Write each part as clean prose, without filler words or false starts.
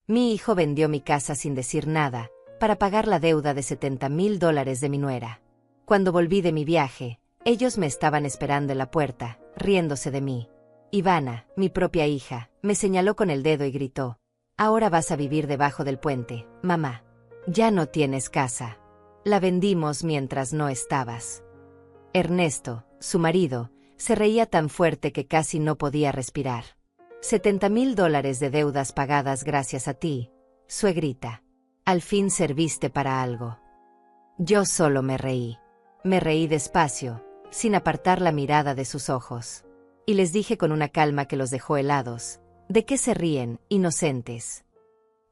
Mi hijo vendió mi casa sin decir nada, para pagar la deuda de $70,000 de mi nuera. Cuando volví de mi viaje, ellos me estaban esperando en la puerta, riéndose de mí. Ivana, mi propia hija, me señaló con el dedo y gritó: «Ahora vas a vivir debajo del puente, mamá. Ya no tienes casa. La vendimos mientras no estabas». Ernesto, su marido, se reía tan fuerte que casi no podía respirar. $70,000 de deudas pagadas gracias a ti, suegrita. Al fin serviste para algo. Yo solo me reí. Me reí despacio, sin apartar la mirada de sus ojos. Y les dije con una calma que los dejó helados: «¿De qué se ríen, inocentes?».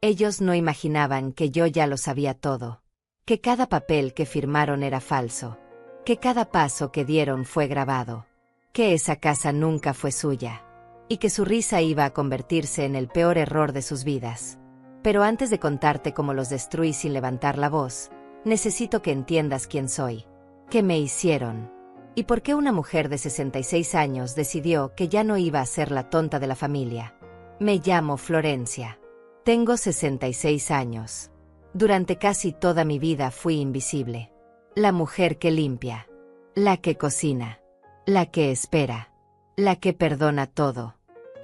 Ellos no imaginaban que yo ya lo sabía todo. Que cada papel que firmaron era falso. Que cada paso que dieron fue grabado. Que esa casa nunca fue suya. Y que su risa iba a convertirse en el peor error de sus vidas. Pero antes de contarte cómo los destruí sin levantar la voz, necesito que entiendas quién soy. ¿Qué me hicieron? ¿Y por qué una mujer de 66 años decidió que ya no iba a ser la tonta de la familia? Me llamo Florencia. Tengo 66 años. Durante casi toda mi vida fui invisible. La mujer que limpia. La que cocina. La que espera. La que perdona todo.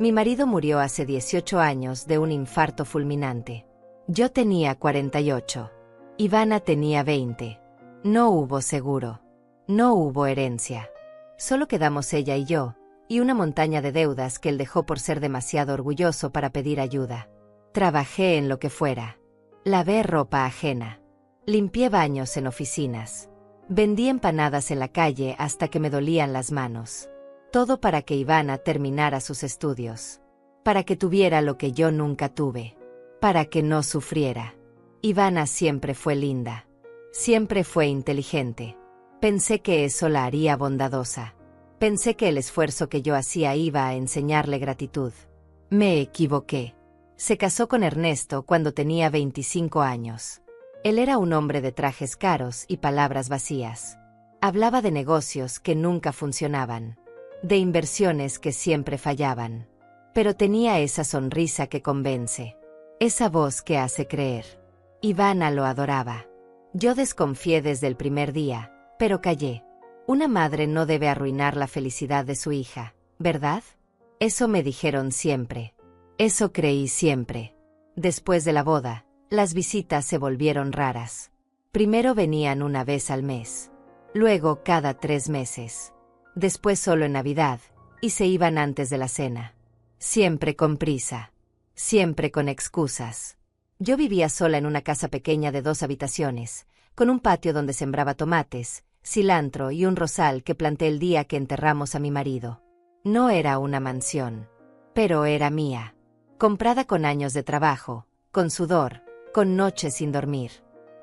Mi marido murió hace 18 años de un infarto fulminante. Yo tenía 48. Ivana tenía 20. No hubo seguro. No hubo herencia. Solo quedamos ella y yo, y una montaña de deudas que él dejó por ser demasiado orgulloso para pedir ayuda. Trabajé en lo que fuera. Lavé ropa ajena. Limpié baños en oficinas. Vendí empanadas en la calle hasta que me dolían las manos. Todo para que Ivana terminara sus estudios. Para que tuviera lo que yo nunca tuve. Para que no sufriera. Ivana siempre fue linda. Siempre fue inteligente. Pensé que eso la haría bondadosa. Pensé que el esfuerzo que yo hacía iba a enseñarle gratitud. Me equivoqué. Se casó con Ernesto cuando tenía 25 años. Él era un hombre de trajes caros y palabras vacías. Hablaba de negocios que nunca funcionaban. De inversiones que siempre fallaban. Pero tenía esa sonrisa que convence. Esa voz que hace creer. Ivana lo adoraba. Yo desconfié desde el primer día, pero callé. Una madre no debe arruinar la felicidad de su hija, ¿verdad? Eso me dijeron siempre. Eso creí siempre. Después de la boda, las visitas se volvieron raras. Primero venían una vez al mes. Luego cada 3 meses. Después solo en Navidad, y se iban antes de la cena. Siempre con prisa. Siempre con excusas. Yo vivía sola en una casa pequeña de 2 habitaciones, con un patio donde sembraba tomates, cilantro y un rosal que planté el día que enterramos a mi marido. No era una mansión, pero era mía. Comprada con años de trabajo, con sudor, con noches sin dormir.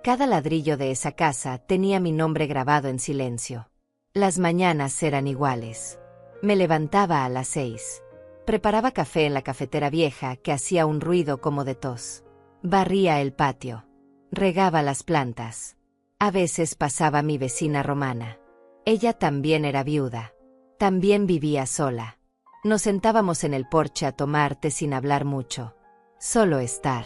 Cada ladrillo de esa casa tenía mi nombre grabado en silencio. Las mañanas eran iguales. Me levantaba a las 6. Preparaba café en la cafetera vieja que hacía un ruido como de tos. Barría el patio. Regaba las plantas. A veces pasaba mi vecina Romana. Ella también era viuda. También vivía sola. Nos sentábamos en el porche a tomar té sin hablar mucho. Solo estar.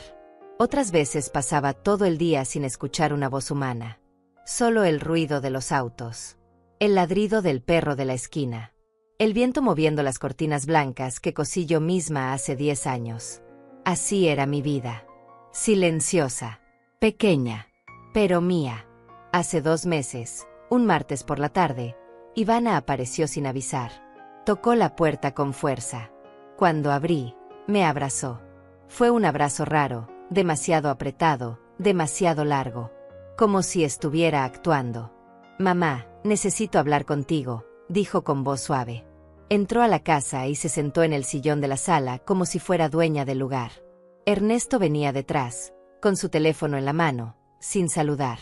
Otras veces pasaba todo el día sin escuchar una voz humana. Solo el ruido de los autos. El ladrido del perro de la esquina. El viento moviendo las cortinas blancas que cosí yo misma hace 10 años. Así era mi vida. Silenciosa. Pequeña. Pero mía. Hace 2 meses, un martes por la tarde, Ivana apareció sin avisar. Tocó la puerta con fuerza. Cuando abrí, me abrazó. Fue un abrazo raro, demasiado apretado, demasiado largo. Como si estuviera actuando. «Mamá, necesito hablar contigo», dijo con voz suave. Entró a la casa y se sentó en el sillón de la sala como si fuera dueña del lugar. Ernesto venía detrás, con su teléfono en la mano, sin saludar.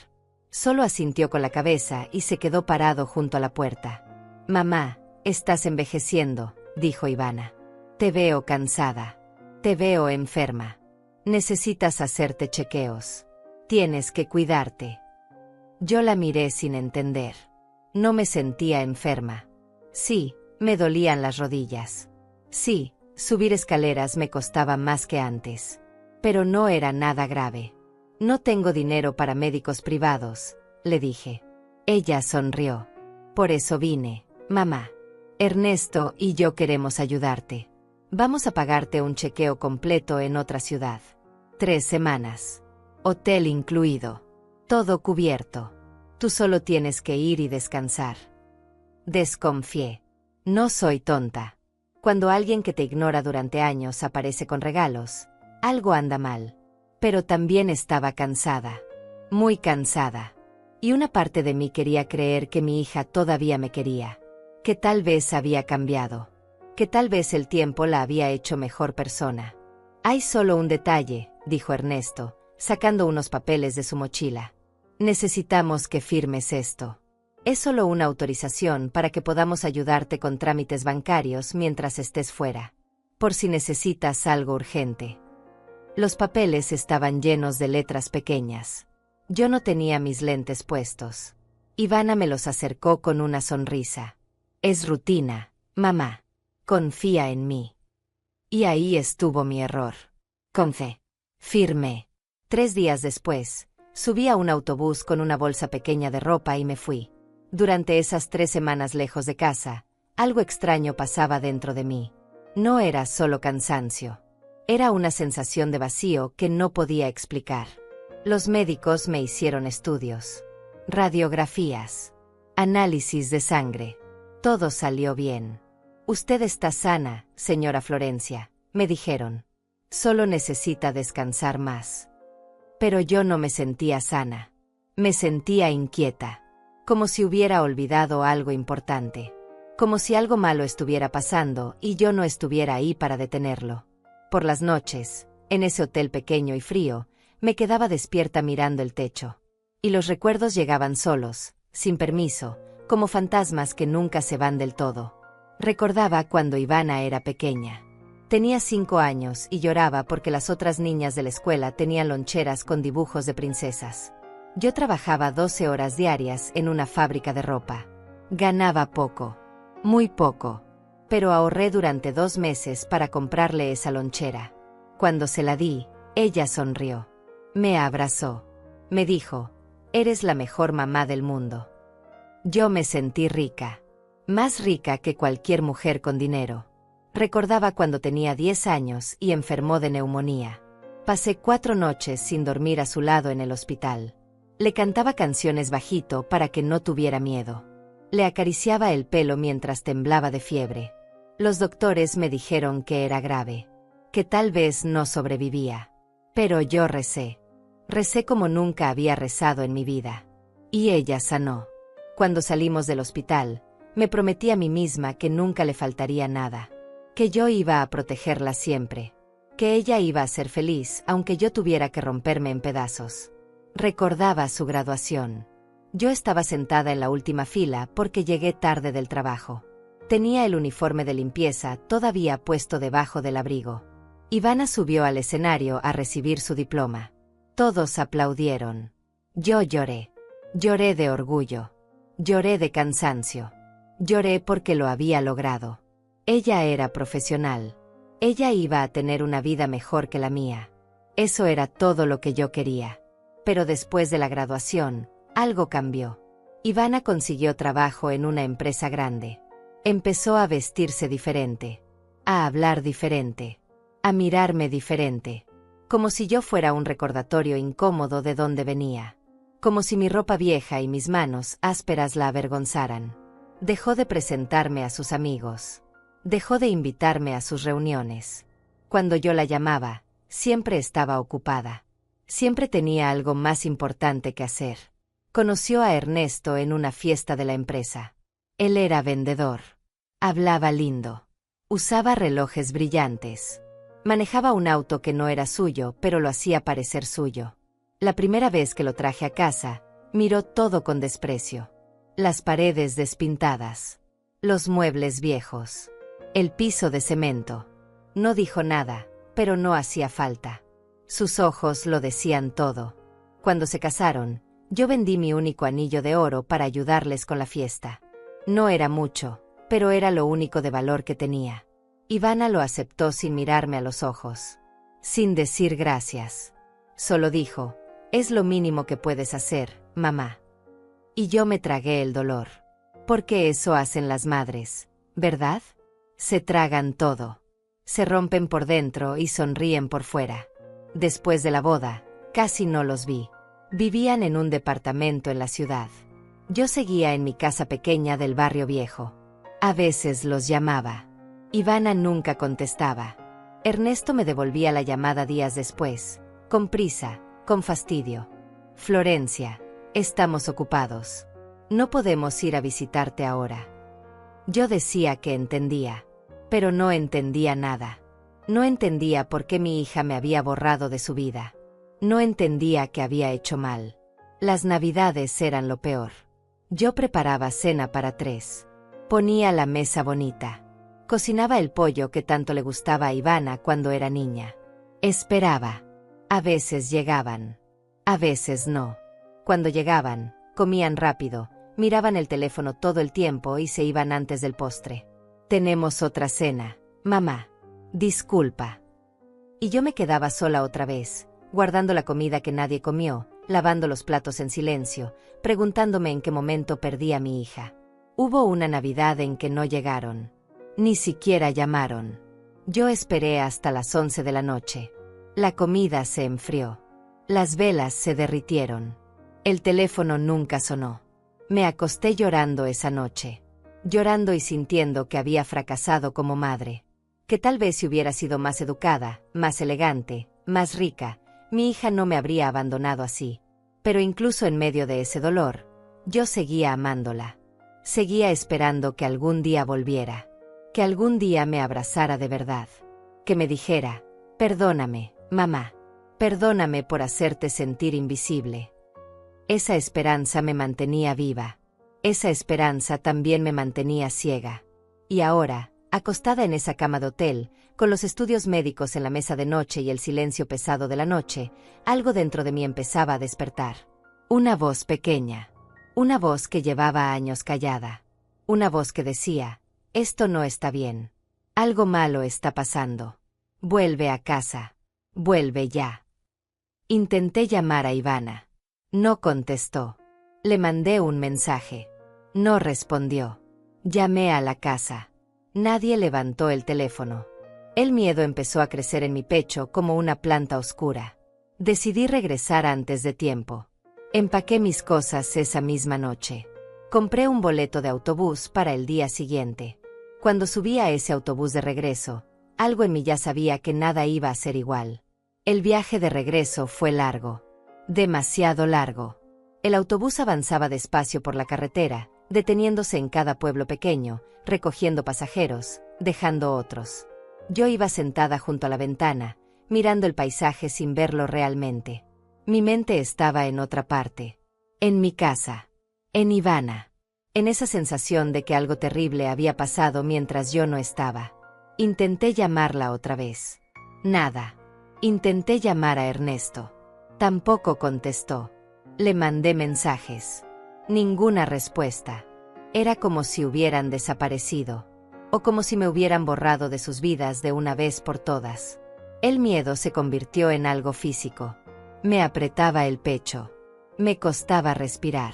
Solo asintió con la cabeza y se quedó parado junto a la puerta. «Mamá, estás envejeciendo», dijo Ivana. «Te veo cansada. Te veo enferma. Necesitas hacerte chequeos. Tienes que cuidarte». Yo la miré sin entender. No me sentía enferma. Sí, me dolían las rodillas. Sí, subir escaleras me costaba más que antes. Pero no era nada grave. No tengo dinero para médicos privados, le dije. Ella sonrió. Por eso vine, mamá. Ernesto y yo queremos ayudarte. Vamos a pagarte un chequeo completo en otra ciudad. 3 semanas. Hotel incluido. Todo cubierto. Tú solo tienes que ir y descansar. Desconfié. No soy tonta. Cuando alguien que te ignora durante años aparece con regalos, algo anda mal. Pero también estaba cansada. Muy cansada. Y una parte de mí quería creer que mi hija todavía me quería. Que tal vez había cambiado. Que tal vez el tiempo la había hecho mejor persona. Hay solo un detalle, dijo Ernesto, sacando unos papeles de su mochila. Necesitamos que firmes esto. Es solo una autorización para que podamos ayudarte con trámites bancarios mientras estés fuera. Por si necesitas algo urgente. Los papeles estaban llenos de letras pequeñas. Yo no tenía mis lentes puestos. Ivana me los acercó con una sonrisa. Es rutina, mamá. Confía en mí. Y ahí estuvo mi error. Confié. Firmé. 3 días después, subí a un autobús con una bolsa pequeña de ropa y me fui. Durante esas 3 semanas lejos de casa, algo extraño pasaba dentro de mí. No era solo cansancio. Era una sensación de vacío que no podía explicar. Los médicos me hicieron estudios, radiografías, análisis de sangre. Todo salió bien. Usted está sana, señora Florencia, me dijeron. Solo necesita descansar más. Pero yo no me sentía sana. Me sentía inquieta. Como si hubiera olvidado algo importante. Como si algo malo estuviera pasando y yo no estuviera ahí para detenerlo. Por las noches, en ese hotel pequeño y frío, me quedaba despierta mirando el techo. Y los recuerdos llegaban solos, sin permiso, como fantasmas que nunca se van del todo. Recordaba cuando Ivana era pequeña. Tenía 5 años y lloraba porque las otras niñas de la escuela tenían loncheras con dibujos de princesas. Yo trabajaba 12 horas diarias en una fábrica de ropa. Ganaba poco. Muy poco. Pero ahorré durante 2 meses para comprarle esa lonchera. Cuando se la di, ella sonrió. Me abrazó. Me dijo, eres la mejor mamá del mundo. Yo me sentí rica. Más rica que cualquier mujer con dinero. Recordaba cuando tenía 10 años y enfermó de neumonía. Pasé 4 noches sin dormir a su lado en el hospital. Le cantaba canciones bajito para que no tuviera miedo. Le acariciaba el pelo mientras temblaba de fiebre. Los doctores me dijeron que era grave, que tal vez no sobrevivía. Pero yo recé. Recé como nunca había rezado en mi vida. Y ella sanó. Cuando salimos del hospital, me prometí a mí misma que nunca le faltaría nada. Que yo iba a protegerla siempre. Que ella iba a ser feliz aunque yo tuviera que romperme en pedazos. Recordaba su graduación. Yo estaba sentada en la última fila porque llegué tarde del trabajo. Tenía el uniforme de limpieza todavía puesto debajo del abrigo. Ivana subió al escenario a recibir su diploma. Todos aplaudieron. Yo lloré. Lloré de orgullo. Lloré de cansancio. Lloré porque lo había logrado. Ella era profesional. Ella iba a tener una vida mejor que la mía. Eso era todo lo que yo quería. Pero después de la graduación, algo cambió. Ivana consiguió trabajo en una empresa grande. Empezó a vestirse diferente. A hablar diferente. A mirarme diferente. Como si yo fuera un recordatorio incómodo de dónde venía. Como si mi ropa vieja y mis manos ásperas la avergonzaran. Dejó de presentarme a sus amigos. Dejó de invitarme a sus reuniones. Cuando yo la llamaba, siempre estaba ocupada. Siempre tenía algo más importante que hacer. Conoció a Ernesto en una fiesta de la empresa. Él era vendedor. Hablaba lindo. Usaba relojes brillantes. Manejaba un auto que no era suyo, pero lo hacía parecer suyo. La primera vez que lo traje a casa, miró todo con desprecio. Las paredes despintadas. Los muebles viejos. El piso de cemento. No dijo nada, pero no hacía falta. Sus ojos lo decían todo. Cuando se casaron, yo vendí mi único anillo de oro para ayudarles con la fiesta. No era mucho, pero era lo único de valor que tenía. Ivana lo aceptó sin mirarme a los ojos. sin decir gracias. Solo dijo, es lo mínimo que puedes hacer, mamá. Y yo me tragué el dolor. Porque eso hacen las madres, ¿verdad? Se tragan todo. Se rompen por dentro y sonríen por fuera. Después de la boda, casi no los vi. Vivían en un departamento en la ciudad. Yo seguía en mi casa pequeña del barrio viejo. A veces los llamaba. Ivana nunca contestaba. Ernesto me devolvía la llamada días después, con prisa, con fastidio. Florencia, estamos ocupados. No podemos ir a visitarte ahora. Yo decía que entendía, pero no entendía nada. No entendía por qué mi hija me había borrado de su vida. No entendía que había hecho mal. Las navidades eran lo peor. Yo preparaba cena para 3. Ponía la mesa bonita. Cocinaba el pollo que tanto le gustaba a Ivana cuando era niña. Esperaba. A veces llegaban. A veces no. Cuando llegaban, comían rápido, miraban el teléfono todo el tiempo y se iban antes del postre. Tenemos otra cena, mamá. Disculpa. Y yo me quedaba sola otra vez, guardando la comida que nadie comió, lavando los platos en silencio, preguntándome en qué momento perdí a mi hija. Hubo una Navidad en que no llegaron. Ni siquiera llamaron. Yo esperé hasta las 11 de la noche. La comida se enfrió. Las velas se derritieron. El teléfono nunca sonó. Me acosté llorando esa noche. Llorando y sintiendo que había fracasado como madre. Que tal vez si hubiera sido más educada, más elegante, más rica, mi hija no me habría abandonado así. Pero incluso en medio de ese dolor, yo seguía amándola. Seguía esperando que algún día volviera. Que algún día me abrazara de verdad. Que me dijera, perdóname, mamá. Perdóname por hacerte sentir invisible. Esa esperanza me mantenía viva. Esa esperanza también me mantenía ciega. Y ahora, acostada en esa cama de hotel, con los estudios médicos en la mesa de noche y el silencio pesado de la noche, algo dentro de mí empezaba a despertar. Una voz pequeña. Una voz que llevaba años callada. Una voz que decía, esto no está bien. Algo malo está pasando. Vuelve a casa. Vuelve ya. Intenté llamar a Ivana. No contestó. Le mandé un mensaje. No respondió. Llamé a la casa. Nadie levantó el teléfono. El miedo empezó a crecer en mi pecho como una planta oscura. Decidí regresar antes de tiempo. Empaqué mis cosas esa misma noche. Compré un boleto de autobús para el día siguiente. Cuando subí a ese autobús de regreso, algo en mí ya sabía que nada iba a ser igual. El viaje de regreso fue largo. Demasiado largo. El autobús avanzaba despacio por la carretera, deteniéndose en cada pueblo pequeño, recogiendo pasajeros, dejando otros. Yo iba sentada junto a la ventana, mirando el paisaje sin verlo realmente. Mi mente estaba en otra parte. En mi casa. En Ivana. En esa sensación de que algo terrible había pasado mientras yo no estaba. Intenté llamarla otra vez. Nada. Intenté llamar a Ernesto. Tampoco contestó. Le mandé mensajes. Ninguna respuesta. Era como si hubieran desaparecido. O como si me hubieran borrado de sus vidas de una vez por todas. El miedo se convirtió en algo físico. Me apretaba el pecho. Me costaba respirar.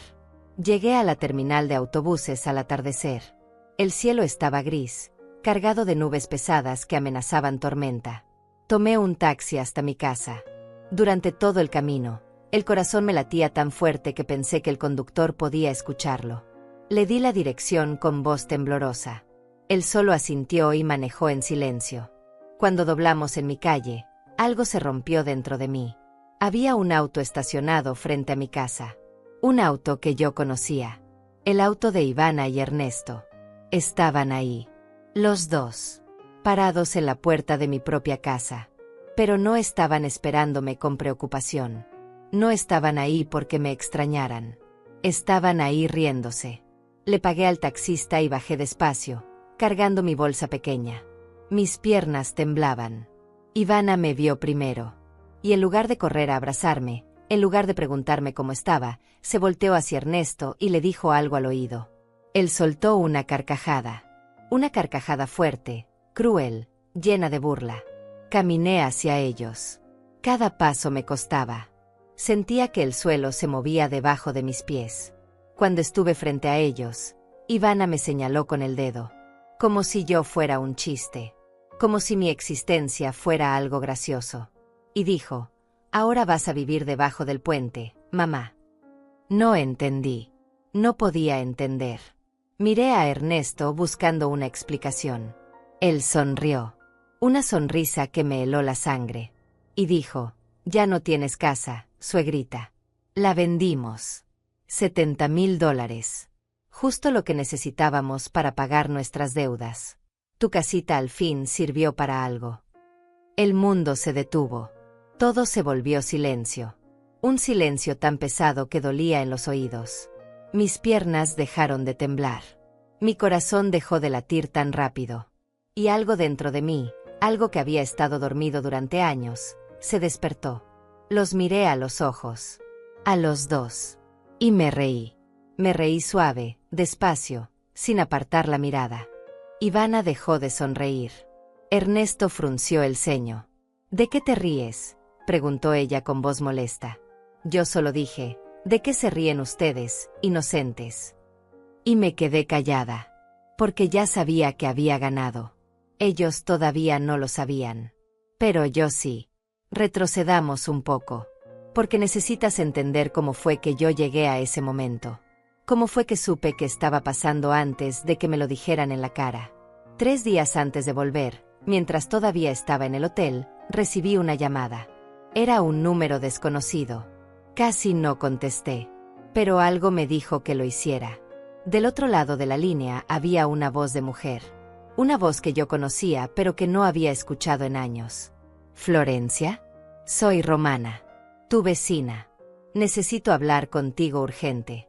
Llegué a la terminal de autobuses al atardecer. El cielo estaba gris, cargado de nubes pesadas que amenazaban tormenta. Tomé un taxi hasta mi casa. Durante todo el camino, el corazón me latía tan fuerte que pensé que el conductor podía escucharlo. Le di la dirección con voz temblorosa. Él solo asintió y manejó en silencio. Cuando doblamos en mi calle, algo se rompió dentro de mí. Había un auto estacionado frente a mi casa. Un auto que yo conocía. El auto de Ivana y Ernesto. Estaban ahí. Los dos. Parados en la puerta de mi propia casa. Pero no estaban esperándome con preocupación. No estaban ahí porque me extrañaran. Estaban ahí riéndose. Le pagué al taxista y bajé despacio, cargando mi bolsa pequeña. Mis piernas temblaban. Ivana me vio primero. Y en lugar de correr a abrazarme, en lugar de preguntarme cómo estaba, se volteó hacia Ernesto y le dijo algo al oído. Él soltó una carcajada. Una carcajada fuerte, cruel, llena de burla. Caminé hacia ellos. Cada paso me costaba. Sentía que el suelo se movía debajo de mis pies. Cuando estuve frente a ellos, Ivana me señaló con el dedo, como si yo fuera un chiste, como si mi existencia fuera algo gracioso. Y dijo, ahora vas a vivir debajo del puente, mamá. No entendí. No podía entender. Miré a Ernesto buscando una explicación. Él sonrió. Una sonrisa que me heló la sangre. Y dijo, ya no tienes casa, suegrita. La vendimos. $70,000. Justo lo que necesitábamos para pagar nuestras deudas. Tu casita al fin sirvió para algo. El mundo se detuvo. Todo se volvió silencio. Un silencio tan pesado que dolía en los oídos. Mis piernas dejaron de temblar. Mi corazón dejó de latir tan rápido. Y algo dentro de mí, algo que había estado dormido durante años, se despertó. Los miré a los ojos. A los dos. Y me reí. Me reí suave, despacio, sin apartar la mirada. Ivana dejó de sonreír. Ernesto frunció el ceño. ¿De qué te ríes?, preguntó ella con voz molesta. Yo solo dije, ¿de qué se ríen ustedes, inocentes? Y me quedé callada. Porque ya sabía que había ganado. Ellos todavía no lo sabían. Pero yo sí. Retrocedamos un poco. Porque necesitas entender cómo fue que yo llegué a ese momento. Cómo fue que supe que estaba pasando antes de que me lo dijeran en la cara. 3 días antes de volver, mientras todavía estaba en el hotel, recibí una llamada. Era un número desconocido. Casi no contesté. Pero algo me dijo que lo hiciera. Del otro lado de la línea había una voz de mujer. Una voz que yo conocía pero que no había escuchado en años. ¿Florencia? Soy Romana. Tu vecina. Necesito hablar contigo urgente.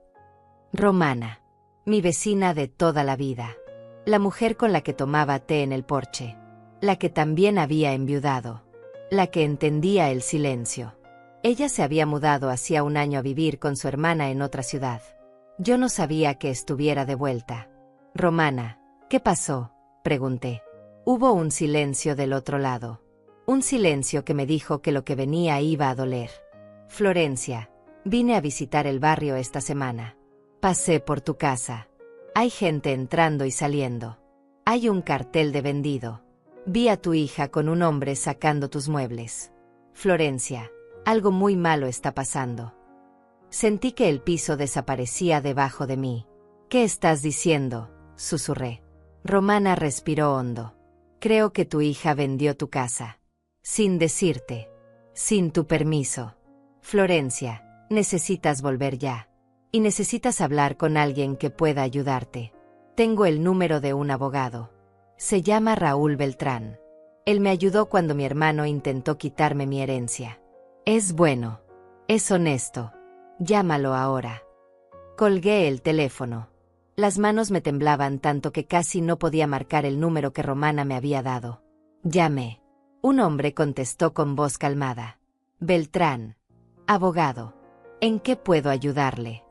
Romana. Mi vecina de toda la vida. La mujer con la que tomaba té en el porche. La que también había enviudado. La que entendía el silencio. Ella se había mudado hacía un año a vivir con su hermana en otra ciudad. Yo no sabía que estuviera de vuelta. Romana, ¿qué pasó?, pregunté. Hubo un silencio del otro lado. Un silencio que me dijo que lo que venía iba a doler. Florencia, vine a visitar el barrio esta semana. Pasé por tu casa. Hay gente entrando y saliendo. Hay un cartel de vendido. Vi a tu hija con un hombre sacando tus muebles. Florencia, algo muy malo está pasando. Sentí que el piso desaparecía debajo de mí. ¿Qué estás diciendo?, susurré. Romana respiró hondo. Creo que tu hija vendió tu casa. Sin decirte. Sin tu permiso. Florencia, necesitas volver ya. Y necesitas hablar con alguien que pueda ayudarte. Tengo el número de un abogado. Se llama Raúl Beltrán. Él me ayudó cuando mi hermano intentó quitarme mi herencia. Es bueno. Es honesto. Llámalo ahora. Colgué el teléfono. Las manos me temblaban tanto que casi no podía marcar el número que Romana me había dado. Llamé. Un hombre contestó con voz calmada. Beltrán. Abogado. ¿En qué puedo ayudarle?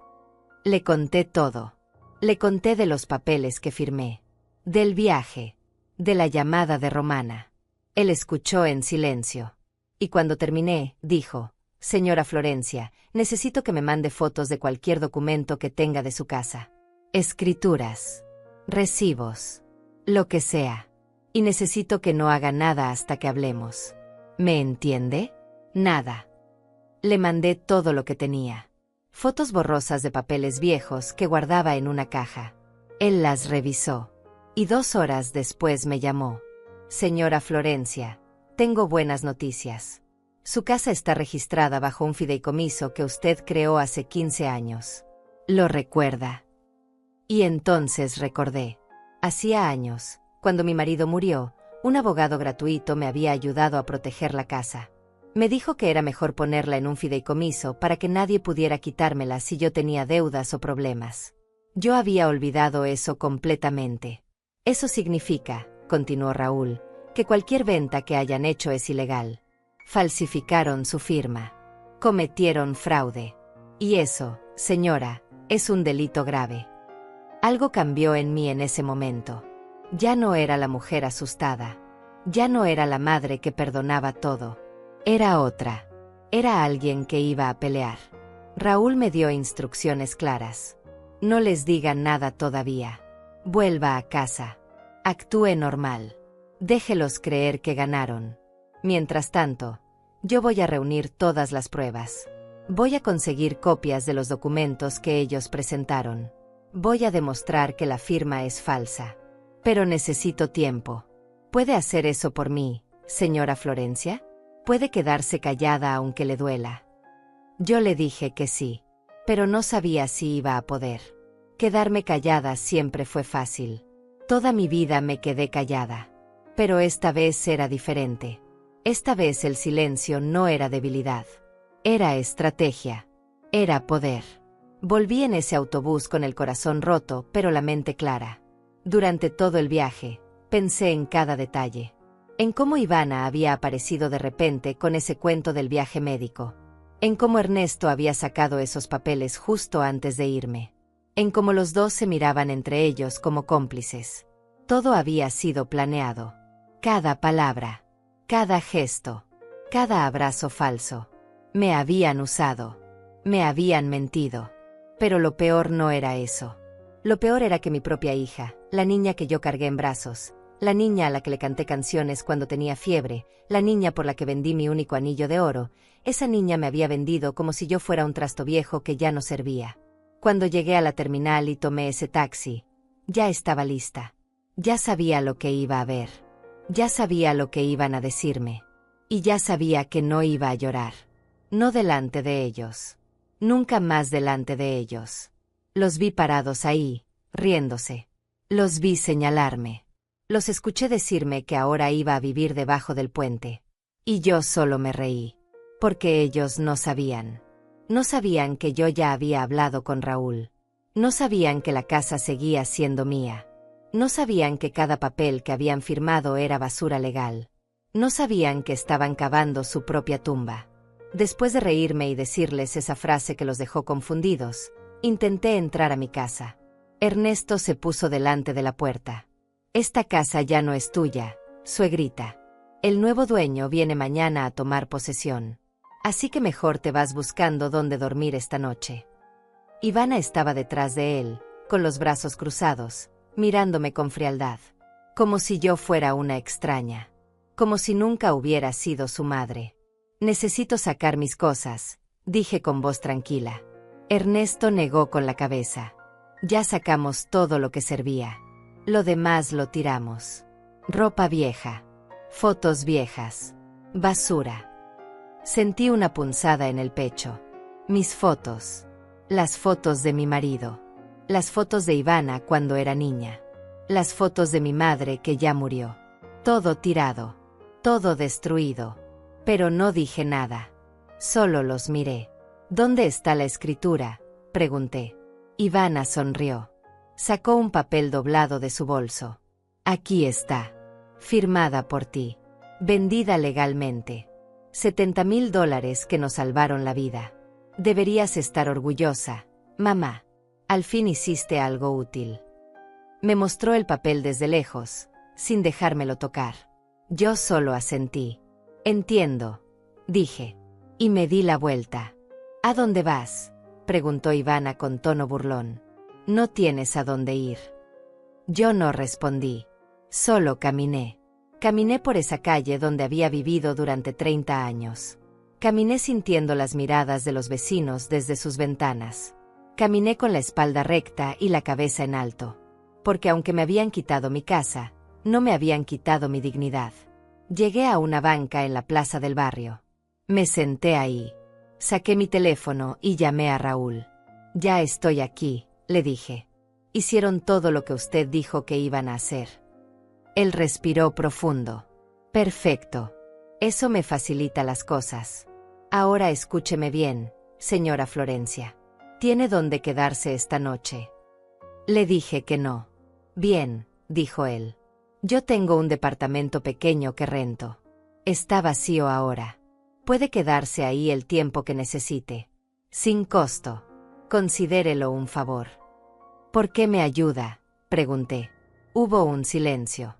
Le conté todo. Le conté de los papeles que firmé. Del viaje. De la llamada de Romana. Él escuchó en silencio. Y cuando terminé, dijo, Señora Florencia, necesito que me mande fotos de cualquier documento que tenga de su casa. Escrituras. Recibos. Lo que sea. Y necesito que no haga nada hasta que hablemos. ¿Me entiende? Nada. Le mandé todo lo que tenía. Fotos borrosas de papeles viejos que guardaba en una caja. Él las revisó. Y 2 horas después me llamó. Señora Florencia, tengo buenas noticias. Su casa está registrada bajo un fideicomiso que usted creó hace 15 años. ¿Lo recuerda? Y entonces recordé. Hacía años, cuando mi marido murió, un abogado gratuito me había ayudado a proteger la casa. Me dijo que era mejor ponerla en un fideicomiso para que nadie pudiera quitármela si yo tenía deudas o problemas. Yo había olvidado eso completamente. Eso significa, continuó Raúl, que cualquier venta que hayan hecho es ilegal. Falsificaron su firma. Cometieron fraude. Y eso, señora, es un delito grave. Algo cambió en mí en ese momento. Ya no era la mujer asustada. Ya no era la madre que perdonaba todo. Era otra. Era alguien que iba a pelear. Raúl me dio instrucciones claras. No les diga nada todavía. Vuelva a casa. Actúe normal. Déjelos creer que ganaron. Mientras tanto, yo voy a reunir todas las pruebas. Voy a conseguir copias de los documentos que ellos presentaron. Voy a demostrar que la firma es falsa. Pero necesito tiempo. ¿Puede hacer eso por mí, señora Florencia? ¿Puede quedarse callada aunque le duela? Yo le dije que sí, pero no sabía si iba a poder. Quedarme callada siempre fue fácil. Toda mi vida me quedé callada. Pero esta vez era diferente. Esta vez el silencio no era debilidad. Era estrategia. Era poder. Volví en ese autobús con el corazón roto, pero la mente clara. Durante todo el viaje, pensé en cada detalle. En cómo Ivana había aparecido de repente con ese cuento del viaje médico. En cómo Ernesto había sacado esos papeles justo antes de irme. En cómo los dos se miraban entre ellos como cómplices. Todo había sido planeado. Cada palabra, cada gesto, cada abrazo falso. Me habían usado. Me habían mentido. Pero lo peor no era eso. Lo peor era que mi propia hija, la niña que yo cargué en brazos, la niña a la que le canté canciones cuando tenía fiebre, la niña por la que vendí mi único anillo de oro, esa niña me había vendido como si yo fuera un trasto viejo que ya no servía. Cuando llegué a la terminal y tomé ese taxi, ya estaba lista. Ya sabía lo que iba a ver. Ya sabía lo que iban a decirme. Y ya sabía que no iba a llorar. No delante de ellos. Nunca más delante de ellos. Los vi parados ahí, riéndose. Los vi señalarme. Los escuché decirme que ahora iba a vivir debajo del puente. Y yo solo me reí. Porque ellos no sabían. No sabían que yo ya había hablado con Raúl. No sabían que la casa seguía siendo mía. No sabían que cada papel que habían firmado era basura legal. No sabían que estaban cavando su propia tumba. Después de reírme y decirles esa frase que los dejó confundidos, intenté entrar a mi casa. Ernesto se puso delante de la puerta. Esta casa ya no es tuya, suegrita. El nuevo dueño viene mañana a tomar posesión. Así que mejor te vas buscando dónde dormir esta noche. Ivana estaba detrás de él, con los brazos cruzados, mirándome con frialdad. Como si yo fuera una extraña. Como si nunca hubiera sido su madre. Necesito sacar mis cosas, dije con voz tranquila. Ernesto negó con la cabeza. Ya sacamos todo lo que servía. Lo demás lo tiramos. Ropa vieja. Fotos viejas. Basura. Sentí una punzada en el pecho. Mis fotos. Las fotos de mi marido. Las fotos de Ivana cuando era niña. Las fotos de mi madre que ya murió. Todo tirado. Todo destruido. Pero no dije nada. Solo los miré. ¿Dónde está la escritura?, pregunté. Ivana sonrió. Sacó un papel doblado de su bolso. Aquí está. Firmada por ti. Vendida legalmente. $70,000 que nos salvaron la vida. Deberías estar orgullosa, mamá. Al fin hiciste algo útil. Me mostró el papel desde lejos, sin dejármelo tocar. Yo solo asentí. Entiendo, dije. Y me di la vuelta. ¿A dónde vas?, preguntó Ivana con tono burlón. No tienes a dónde ir. Yo no respondí. Solo caminé. Caminé por esa calle donde había vivido durante 30 años. Caminé sintiendo las miradas de los vecinos desde sus ventanas. Caminé con la espalda recta y la cabeza en alto. Porque aunque me habían quitado mi casa, no me habían quitado mi dignidad. Llegué a una banca en la plaza del barrio. Me senté ahí. Saqué mi teléfono y llamé a Raúl. Ya estoy aquí, le dije. Hicieron todo lo que usted dijo que iban a hacer. Él respiró profundo. Perfecto. Eso me facilita las cosas. Ahora escúcheme bien, señora Florencia. ¿Tiene dónde quedarse esta noche? Le dije que no. Bien, dijo él. Yo tengo un departamento pequeño que rento. Está vacío ahora. Puede quedarse ahí el tiempo que necesite. Sin costo. Considérelo un favor. ¿Por qué me ayuda?, pregunté. Hubo un silencio.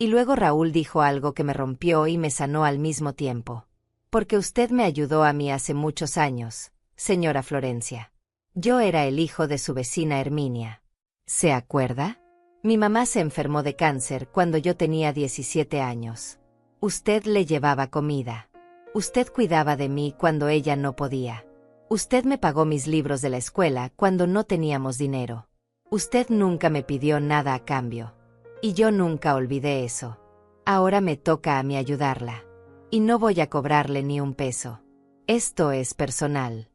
Y luego Raúl dijo algo que me rompió y me sanó al mismo tiempo. Porque usted me ayudó a mí hace muchos años, señora Florencia. Yo era el hijo de su vecina Herminia. ¿Se acuerda? Mi mamá se enfermó de cáncer cuando yo tenía 17 años. Usted le llevaba comida. Usted cuidaba de mí cuando ella no podía. Usted me pagó mis libros de la escuela cuando no teníamos dinero. Usted nunca me pidió nada a cambio. Y yo nunca olvidé eso. Ahora me toca a mí ayudarla. Y no voy a cobrarle ni un peso. Esto es personal.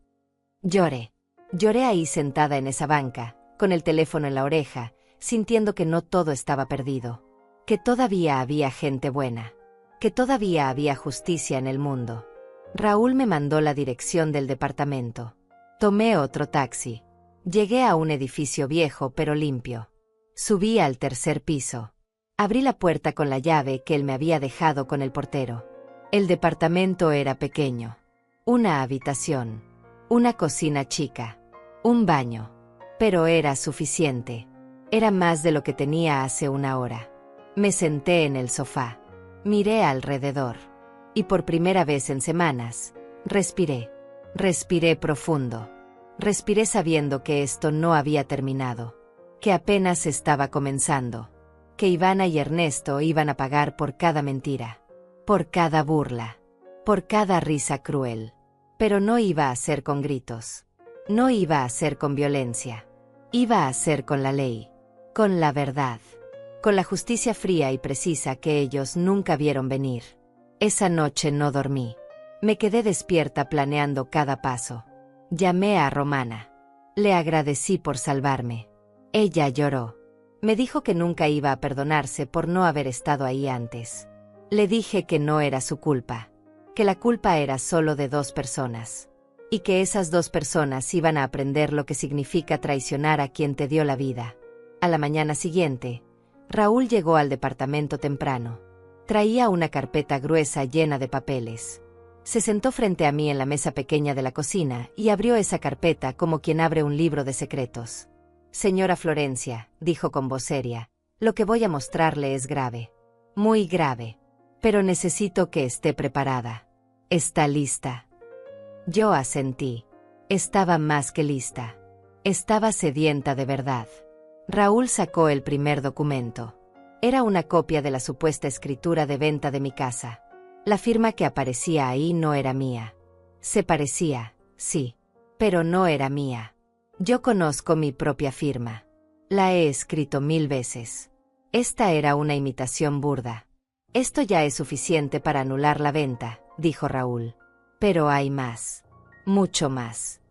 Lloré. Lloré ahí sentada en esa banca, con el teléfono en la oreja, sintiendo que no todo estaba perdido. Que todavía había gente buena. Que todavía había justicia en el mundo. Raúl me mandó la dirección del departamento. Tomé otro taxi. Llegué a un edificio viejo pero limpio. Subí al tercer piso. Abrí la puerta con la llave que él me había dejado con el portero. El departamento era pequeño. Una habitación. Una cocina chica. Un baño. Pero era suficiente. Era más de lo que tenía hace una hora. Me senté en el sofá. Miré alrededor. Y por primera vez en semanas, respiré. Respiré profundo. Respiré sabiendo que esto no había terminado. Que apenas estaba comenzando. Que Ivana y Ernesto iban a pagar por cada mentira. Por cada burla. Por cada risa cruel. Pero no iba a ser con gritos. No iba a ser con violencia. Iba a ser con la ley. Con la verdad. Con la justicia fría y precisa que ellos nunca vieron venir. Esa noche no dormí. Me quedé despierta planeando cada paso. Llamé a Romana. Le agradecí por salvarme. Ella lloró. Me dijo que nunca iba a perdonarse por no haber estado ahí antes. Le dije que no era su culpa. Que la culpa era solo de 2 personas. Y que esas 2 personas iban a aprender lo que significa traicionar a quien te dio la vida. A la mañana siguiente, Raúl llegó al departamento temprano. Traía una carpeta gruesa llena de papeles. Se sentó frente a mí en la mesa pequeña de la cocina y abrió esa carpeta como quien abre un libro de secretos. Señora Florencia, dijo con voz seria, lo que voy a mostrarle es grave. Muy grave. Pero necesito que esté preparada. ¿Está lista? Yo asentí. Estaba más que lista. Estaba sedienta de verdad. Raúl sacó el primer documento. Era una copia de la supuesta escritura de venta de mi casa. La firma que aparecía ahí no era mía. Se parecía, sí, pero no era mía. Yo conozco mi propia firma. La he escrito 1000 veces. Esta era una imitación burda. Esto ya es suficiente para anular la venta, dijo Raúl. Pero hay más. Mucho más.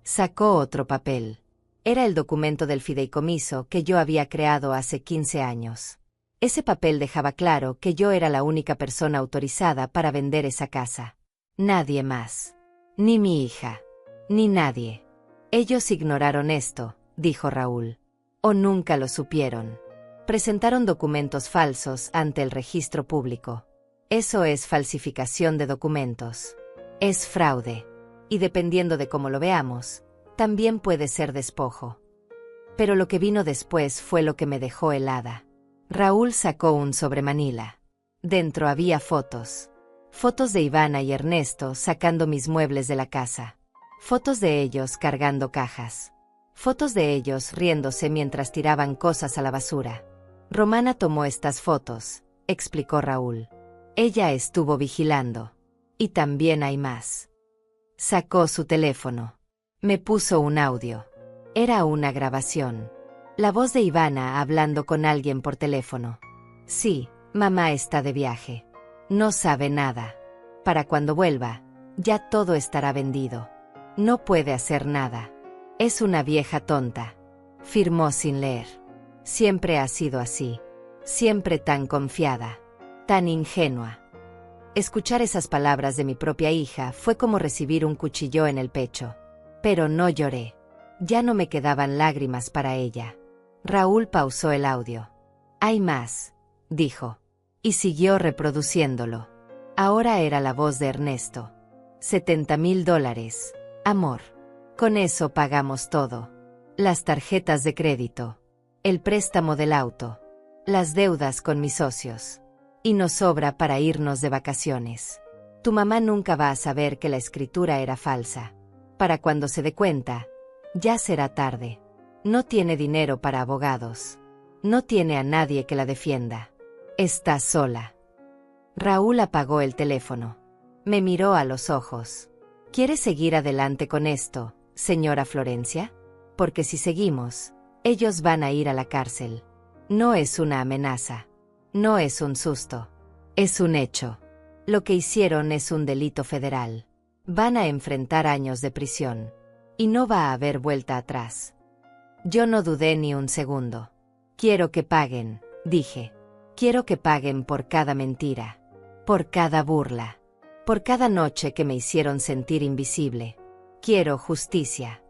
Sacó otro papel. Era el documento del fideicomiso que yo había creado hace 15 años. Ese papel dejaba claro que yo era la única persona autorizada para vender esa casa. Nadie más. Ni mi hija. Ni nadie. Ellos ignoraron esto, dijo Raúl. O nunca lo supieron. Presentaron documentos falsos ante el registro público. Eso es falsificación de documentos. Es fraude. Y dependiendo de cómo lo veamos, también puede ser despojo. Pero lo que vino después fue lo que me dejó helada. Raúl sacó un sobremanila. Dentro había fotos. Fotos de Ivana y Ernesto sacando mis muebles de la casa. Fotos de ellos cargando cajas. Fotos de ellos riéndose mientras tiraban cosas a la basura. Romana tomó estas fotos, explicó Raúl. Ella estuvo vigilando. Y también hay más. Sacó su teléfono. Me puso un audio. Era una grabación. La voz de Ivana hablando con alguien por teléfono. Sí, mamá está de viaje. No sabe nada. Para cuando vuelva, ya todo estará vendido. No puede hacer nada. Es una vieja tonta. Firmó sin leer. Siempre ha sido así. Siempre tan confiada. Tan ingenua. Escuchar esas palabras de mi propia hija fue como recibir un cuchillo en el pecho. Pero no lloré. Ya no me quedaban lágrimas para ella. Raúl pausó el audio. Hay más, dijo. Y siguió reproduciéndolo. Ahora era la voz de Ernesto. $70,000, amor. Con eso pagamos todo. Las tarjetas de crédito. El préstamo del auto. las deudas con mis socios. Y nos sobra para irnos de vacaciones. Tu mamá nunca va a saber que la escritura era falsa. Para cuando se dé cuenta, ya será tarde. No tiene dinero para abogados. No tiene a nadie que la defienda. Está sola. Raúl apagó el teléfono. Me miró a los ojos. ¿Quiere seguir adelante con esto, señora Florencia? Porque si seguimos, ellos van a ir a la cárcel. No es una amenaza. No es un susto. Es un hecho. Lo que hicieron es un delito federal. Van a enfrentar años de prisión. Y no va a haber vuelta atrás. Yo no dudé ni un segundo. Quiero que paguen, dije. Quiero que paguen por cada mentira. Por cada burla. Por cada noche que me hicieron sentir invisible. Quiero justicia.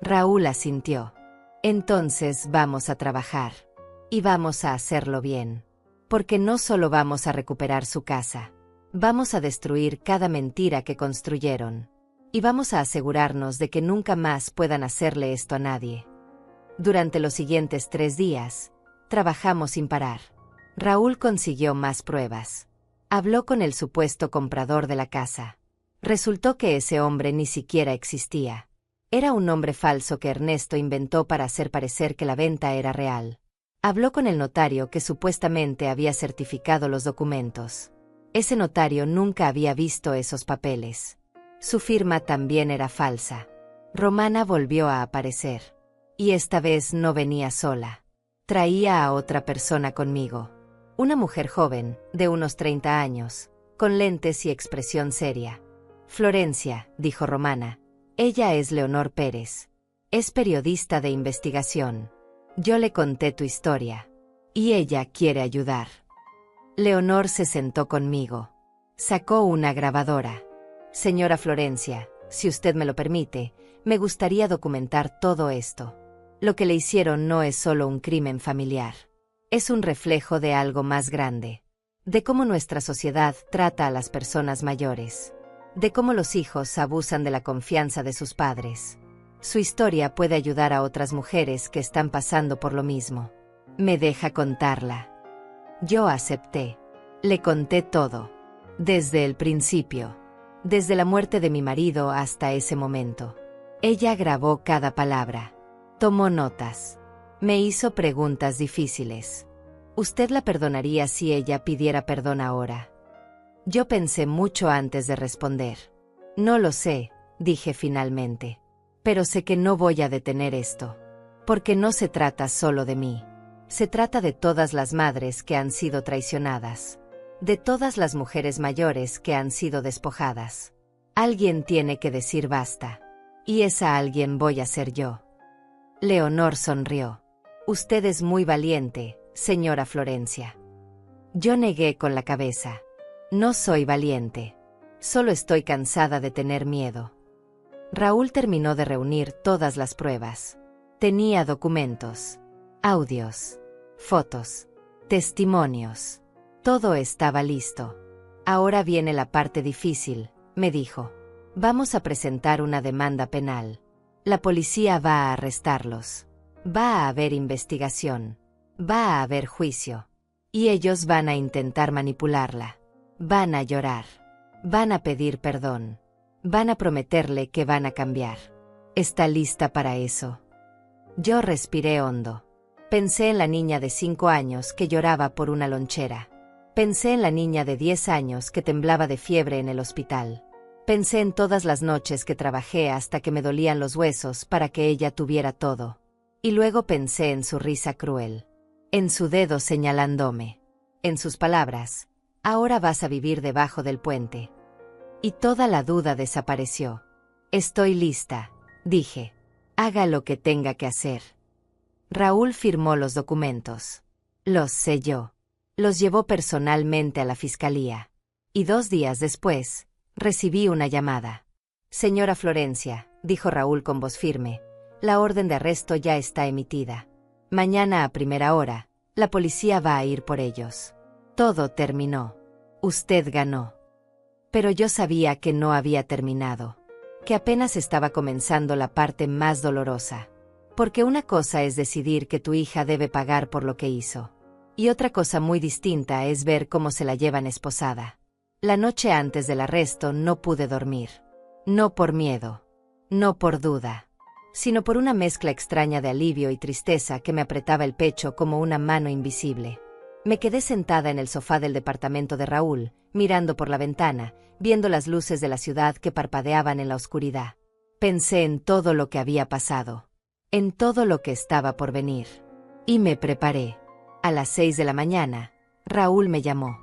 Raúl asintió. Entonces vamos a trabajar. Y vamos a hacerlo bien. Porque no solo vamos a recuperar su casa. Vamos a destruir cada mentira que construyeron. Y vamos a asegurarnos de que nunca más puedan hacerle esto a nadie. Durante los siguientes 3 días, trabajamos sin parar. Raúl consiguió más pruebas. Habló con el supuesto comprador de la casa. Resultó que ese hombre ni siquiera existía. Era un nombre falso que Ernesto inventó para hacer parecer que la venta era real. Habló con el notario que supuestamente había certificado los documentos. Ese notario nunca había visto esos papeles. Su firma también era falsa. Romana volvió a aparecer. Y esta vez no venía sola. Traía a otra persona conmigo. Una mujer joven, de unos 30 años, con lentes y expresión seria. Florencia, dijo Romana. Ella es Leonor Pérez. Es periodista de investigación. Yo le conté tu historia. Y ella quiere ayudar. Leonor se sentó conmigo. Sacó una grabadora. Señora Florencia, si usted me lo permite, me gustaría documentar todo esto. Lo que le hicieron no es solo un crimen familiar. Es un reflejo de algo más grande. De cómo nuestra sociedad trata a las personas mayores. De cómo los hijos abusan de la confianza de sus padres. Su historia puede ayudar a otras mujeres que están pasando por lo mismo. ¿Me deja contarla? Yo acepté. Le conté todo. Desde el principio. Desde la muerte de mi marido hasta ese momento. Ella grabó cada palabra. Tomó notas. Me hizo preguntas difíciles. ¿Usted la perdonaría si ella pidiera perdón ahora? Yo pensé mucho antes de responder. No lo sé, dije finalmente. Pero sé que no voy a detener esto. Porque no se trata solo de mí. Se trata de todas las madres que han sido traicionadas. De todas las mujeres mayores que han sido despojadas. Alguien tiene que decir basta. Y esa alguien voy a ser yo. Leonor sonrió. Usted es muy valiente, señora Florencia. Yo negué con la cabeza. No soy valiente. Solo estoy cansada de tener miedo. Raúl terminó de reunir todas las pruebas. Tenía documentos, audios, fotos, testimonios. Todo estaba listo. Ahora viene la parte difícil, me dijo. Vamos a presentar una demanda penal. La policía va a arrestarlos. Va a haber investigación. Va a haber juicio. Y ellos van a intentar manipularla. Van a llorar. Van a pedir perdón. Van a prometerle que van a cambiar. ¿Está lista para eso? Yo respiré hondo. Pensé en la niña de 5 años que lloraba por una lonchera. Pensé en la niña de 10 años que temblaba de fiebre en el hospital. Pensé en todas las noches que trabajé hasta que me dolían los huesos para que ella tuviera todo. Y luego pensé en su risa cruel. En su dedo señalándome. En sus palabras. Ahora vas a vivir debajo del puente. Y toda la duda desapareció. Estoy lista, dije. Haga lo que tenga que hacer. Raúl firmó los documentos. Los selló. Los llevó personalmente a la fiscalía. Y 2 días después, recibí una llamada. Señora Florencia, dijo Raúl con voz firme, la orden de arresto ya está emitida. Mañana a primera hora, la policía va a ir por ellos. Todo terminó. Usted ganó. Pero yo sabía que no había terminado. Que apenas estaba comenzando la parte más dolorosa. Porque una cosa es decidir que tu hija debe pagar por lo que hizo. Y otra cosa muy distinta es ver cómo se la llevan esposada. La noche antes del arresto no pude dormir. No por miedo. No por duda. Sino por una mezcla extraña de alivio y tristeza que me apretaba el pecho como una mano invisible. Me quedé sentada en el sofá del departamento de Raúl, mirando por la ventana, viendo las luces de la ciudad que parpadeaban en la oscuridad. Pensé en todo lo que había pasado. En todo lo que estaba por venir. Y me preparé. A las 6 de la mañana, Raúl me llamó.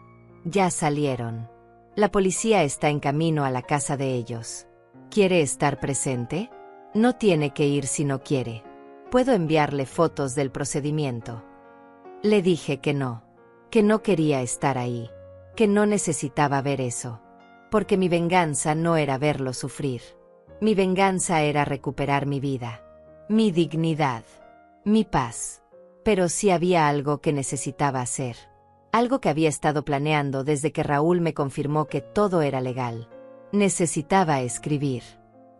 Ya salieron. La policía está en camino a la casa de ellos. ¿Quiere estar presente? No tiene que ir si no quiere. Puedo enviarle fotos del procedimiento. Le dije que no quería estar ahí, que no necesitaba ver eso. Porque mi venganza no era verlo sufrir. Mi venganza era recuperar mi vida, mi dignidad, mi paz. Pero sí había algo que necesitaba hacer. Algo que había estado planeando desde que Raúl me confirmó que todo era legal. Necesitaba escribir.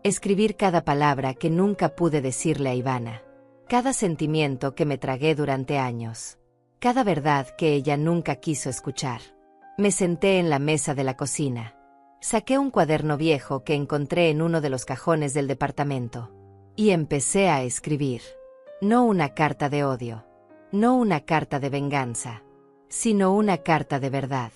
Escribir cada palabra que nunca pude decirle a Ivana. Cada sentimiento que me tragué durante años. Cada verdad que ella nunca quiso escuchar. Me senté en la mesa de la cocina. Saqué un cuaderno viejo que encontré en uno de los cajones del departamento. Y empecé a escribir. No una carta de odio. No una carta de venganza. Sino una carta de verdad.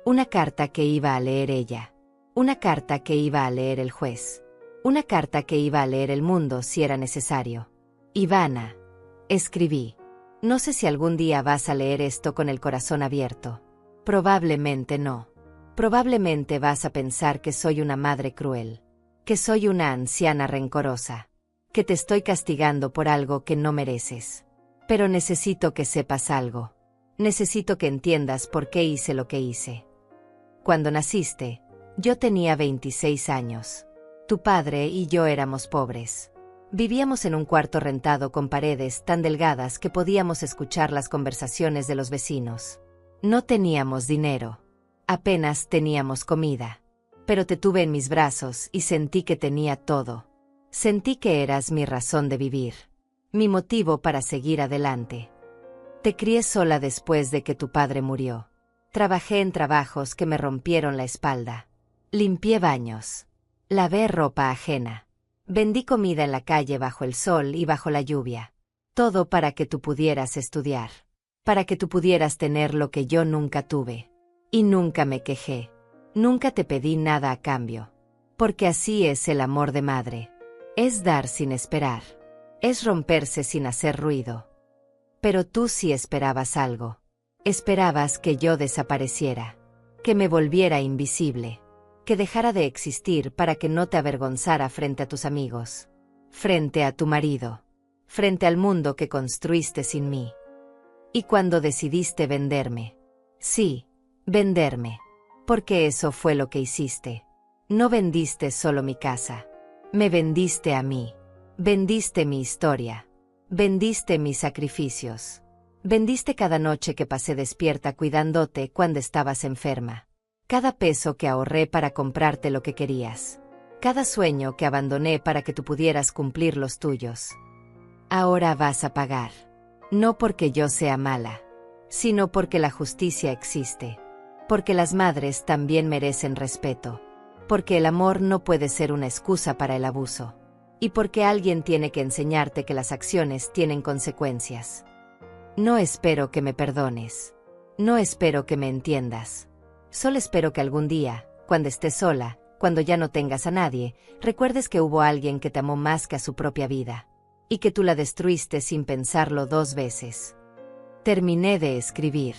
Una carta que iba a leer ella. Una carta que iba a leer el juez. Una carta que iba a leer el mundo si era necesario. Ivana, escribí. No sé si algún día vas a leer esto con el corazón abierto. Probablemente no. Probablemente vas a pensar que soy una madre cruel. Que soy una anciana rencorosa. Que te estoy castigando por algo que no mereces. Pero necesito que sepas algo. Necesito que entiendas por qué hice lo que hice. Cuando naciste, yo tenía 26 años. Tu padre y yo éramos pobres. Vivíamos en un cuarto rentado con paredes tan delgadas que podíamos escuchar las conversaciones de los vecinos. No teníamos dinero. Apenas teníamos comida. Pero te tuve en mis brazos y sentí que tenía todo. Sentí que eras mi razón de vivir. Mi motivo para seguir adelante. Te crié sola después de que tu padre murió. Trabajé en trabajos que me rompieron la espalda. Limpié baños. Lavé ropa ajena. Vendí comida en la calle bajo el sol y bajo la lluvia. Todo para que tú pudieras estudiar. Para que tú pudieras tener lo que yo nunca tuve. Y nunca me quejé. Nunca te pedí nada a cambio. Porque así es el amor de madre. Es dar sin esperar. Es romperse sin hacer ruido. Pero tú sí esperabas algo. Esperabas que yo desapareciera. Que me volviera invisible. Que dejara de existir para que no te avergonzara frente a tus amigos. Frente a tu marido. Frente al mundo que construiste sin mí. Y cuando decidiste venderme. Sí, venderme. Porque eso fue lo que hiciste. No vendiste solo mi casa. Me vendiste a mí. Vendiste mi historia. Vendiste mis sacrificios. Vendiste cada noche que pasé despierta cuidándote cuando estabas enferma. Cada peso que ahorré para comprarte lo que querías. Cada sueño que abandoné para que tú pudieras cumplir los tuyos. Ahora vas a pagar. No porque yo sea mala, sino porque la justicia existe. Porque las madres también merecen respeto. Porque el amor no puede ser una excusa para el abuso. Y porque alguien tiene que enseñarte que las acciones tienen consecuencias. No espero que me perdones. No espero que me entiendas. Solo espero que algún día, cuando estés sola, cuando ya no tengas a nadie, recuerdes que hubo alguien que te amó más que a su propia vida. Y que tú la destruiste sin pensarlo 2 veces. Terminé de escribir.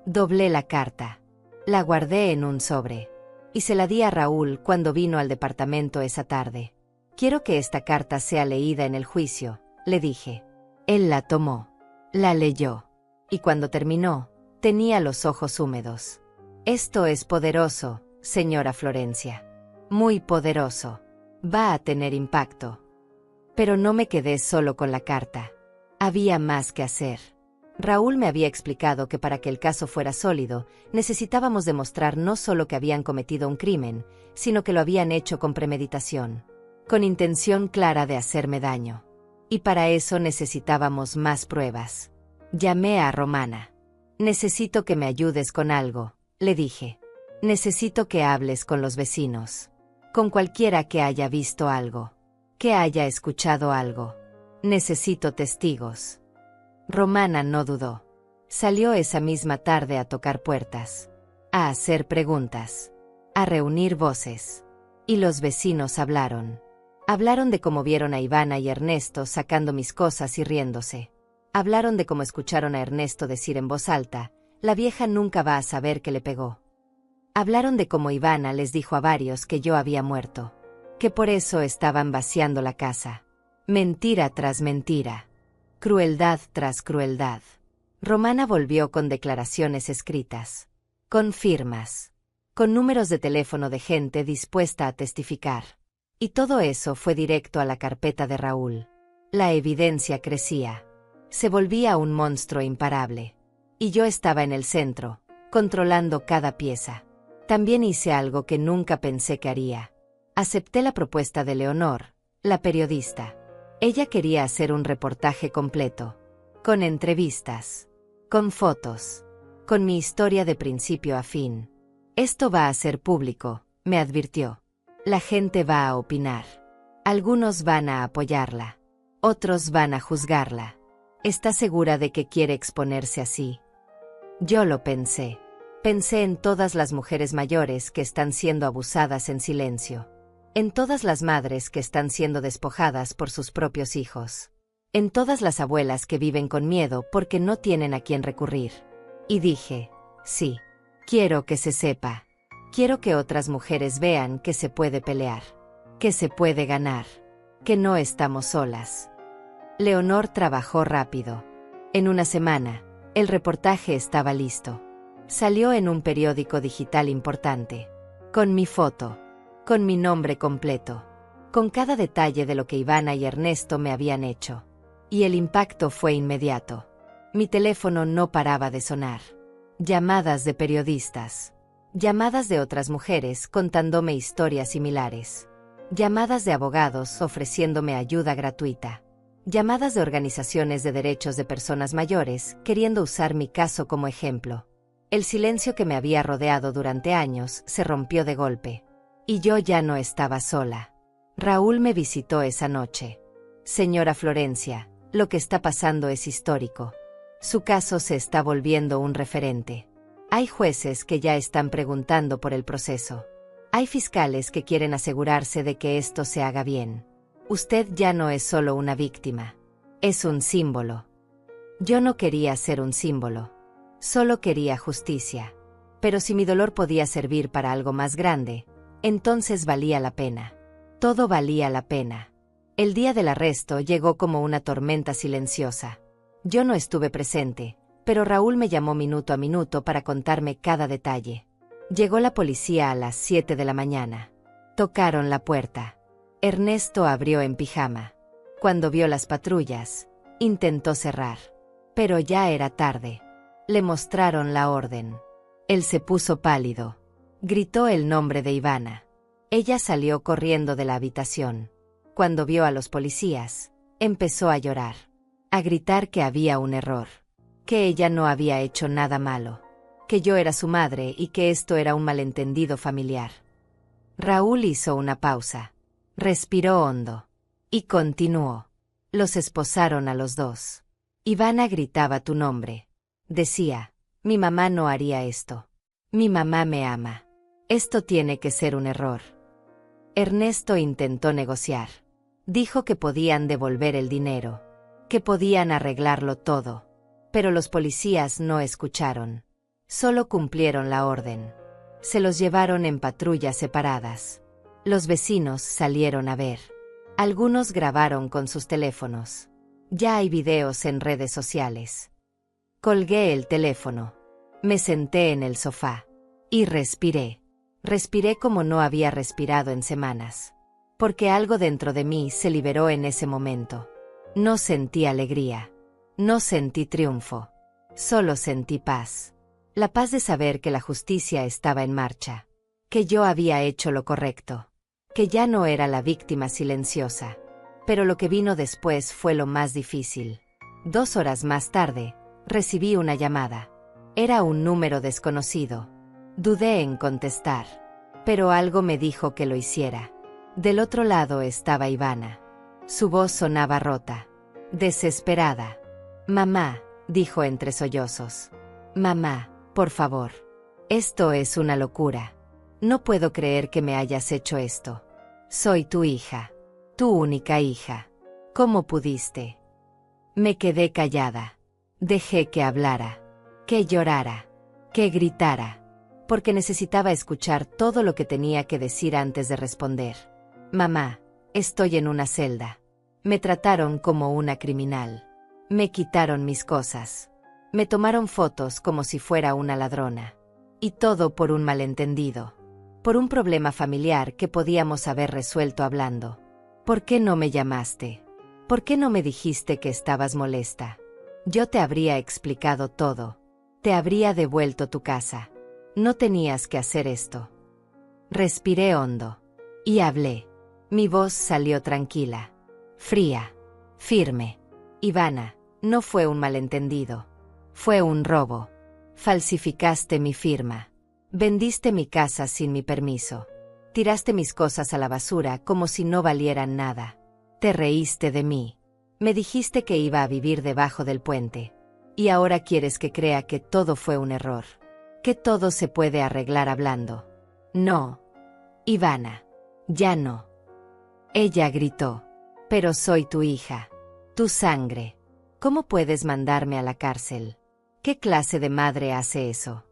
Doblé la carta. La guardé en un sobre. Y se la di a Raúl cuando vino al departamento esa tarde. Quiero que esta carta sea leída en el juicio, le dije. Él la tomó. La leyó. Y cuando terminó, tenía los ojos húmedos. Esto es poderoso, señora Florencia. Muy poderoso. Va a tener impacto. Pero no me quedé solo con la carta. Había más que hacer. Raúl me había explicado que para que el caso fuera sólido, necesitábamos demostrar no solo que habían cometido un crimen, sino que lo habían hecho con premeditación. Con intención clara de hacerme daño. Y para eso necesitábamos más pruebas. Llamé a Romana. Necesito que me ayudes con algo, le dije. Necesito que hables con los vecinos. Con cualquiera que haya visto algo. Que haya escuchado algo. Necesito testigos. Romana no dudó. Salió esa misma tarde a tocar puertas. A hacer preguntas. A reunir voces. Y los vecinos hablaron. Hablaron de cómo vieron a Ivana y Ernesto sacando mis cosas y riéndose. Hablaron de cómo escucharon a Ernesto decir en voz alta, la vieja nunca va a saber que le pegó. Hablaron de cómo Ivana les dijo a varios que yo había muerto. Que por eso estaban vaciando la casa. Mentira tras mentira. Crueldad tras crueldad. Romana volvió con declaraciones escritas. Con firmas. Con números de teléfono de gente dispuesta a testificar. Y todo eso fue directo a la carpeta de Raúl. La evidencia crecía. Se volvía un monstruo imparable. Y yo estaba en el centro, controlando cada pieza. También hice algo que nunca pensé que haría. Acepté la propuesta de Leonor, la periodista. Ella quería hacer un reportaje completo. Con entrevistas. Con fotos. Con mi historia de principio a fin. Esto va a ser público, me advirtió. La gente va a opinar. Algunos van a apoyarla. Otros van a juzgarla. ¿Está segura de que quiere exponerse así? Yo lo pensé. Pensé en todas las mujeres mayores que están siendo abusadas en silencio. En todas las madres que están siendo despojadas por sus propios hijos. En todas las abuelas que viven con miedo porque no tienen a quién recurrir. Y dije, sí, quiero que se sepa. Quiero que otras mujeres vean que se puede pelear. Que se puede ganar. Que no estamos solas. Leonor trabajó rápido. En una semana, el reportaje estaba listo. Salió en un periódico digital importante. Con mi foto. Con mi nombre completo. Con cada detalle de lo que Ivana y Ernesto me habían hecho. Y el impacto fue inmediato. Mi teléfono no paraba de sonar. Llamadas de periodistas. Llamadas de otras mujeres contándome historias similares. Llamadas de abogados ofreciéndome ayuda gratuita. Llamadas de organizaciones de derechos de personas mayores queriendo usar mi caso como ejemplo. El silencio que me había rodeado durante años se rompió de golpe. Y yo ya no estaba sola. Raúl me visitó esa noche. Señora Florencia, lo que está pasando es histórico. Su caso se está volviendo un referente. Hay jueces que ya están preguntando por el proceso. Hay fiscales que quieren asegurarse de que esto se haga bien. Usted ya no es solo una víctima. Es un símbolo. Yo no quería ser un símbolo. Solo quería justicia. Pero si mi dolor podía servir para algo más grande, entonces valía la pena. Todo valía la pena. El día del arresto llegó como una tormenta silenciosa. Yo no estuve presente, pero Raúl me llamó minuto a minuto para contarme cada detalle. Llegó la policía a las 7 de la mañana. Tocaron la puerta. Ernesto abrió en pijama. Cuando vio las patrullas, intentó cerrar. Pero ya era tarde. Le mostraron la orden. Él se puso pálido. Gritó el nombre de Ivana. Ella salió corriendo de la habitación. Cuando vio a los policías, empezó a llorar. A gritar que había un error. Que ella no había hecho nada malo. Que yo era su madre y que esto era un malentendido familiar. Raúl hizo una pausa. Respiró hondo. Y continuó. Los esposaron a los dos. Ivana gritaba tu nombre. Decía, mi mamá no haría esto. Mi mamá me ama. Esto tiene que ser un error. Ernesto intentó negociar. Dijo que podían devolver el dinero. Que podían arreglarlo todo. Pero los policías no escucharon. Solo cumplieron la orden. Se los llevaron en patrullas separadas. Los vecinos salieron a ver. Algunos grabaron con sus teléfonos. Ya hay videos en redes sociales. Colgué el teléfono. Me senté en el sofá. Y respiré. Respiré como no había respirado en semanas. Porque algo dentro de mí se liberó en ese momento. No sentí alegría. No sentí triunfo. Solo sentí paz. La paz de saber que la justicia estaba en marcha. Que yo había hecho lo correcto. Que ya no era la víctima silenciosa. Pero lo que vino después fue lo más difícil. 2 horas más tarde, recibí una llamada. Era un número desconocido. Dudé en contestar, pero algo me dijo que lo hiciera. Del otro lado estaba Ivana. Su voz sonaba rota, desesperada. «Mamá», dijo entre sollozos. «Mamá, por favor. Esto es una locura. No puedo creer que me hayas hecho esto. Soy tu hija. Tu única hija. ¿Cómo pudiste?» Me quedé callada. Dejé que hablara, que llorara, que gritara, porque necesitaba escuchar todo lo que tenía que decir antes de responder. «Mamá, estoy en una celda. Me trataron como una criminal. Me quitaron mis cosas. Me tomaron fotos como si fuera una ladrona. Y todo por un malentendido. Por un problema familiar que podíamos haber resuelto hablando. ¿Por qué no me llamaste? ¿Por qué no me dijiste que estabas molesta? Yo te habría explicado todo. Te habría devuelto tu casa. No tenías que hacer esto». Respiré hondo. Y hablé. Mi voz salió tranquila, fría, firme. «Ivana, no fue un malentendido. Fue un robo. Falsificaste mi firma. Vendiste mi casa sin mi permiso. Tiraste mis cosas a la basura como si no valieran nada. Te reíste de mí. Me dijiste que iba a vivir debajo del puente. Y ahora quieres que crea que todo fue un error. Que todo se puede arreglar hablando. No. Ivana. Ya no». Ella gritó. «Pero soy tu hija. Tu sangre. ¿Cómo puedes mandarme a la cárcel? ¿Qué clase de madre hace eso?»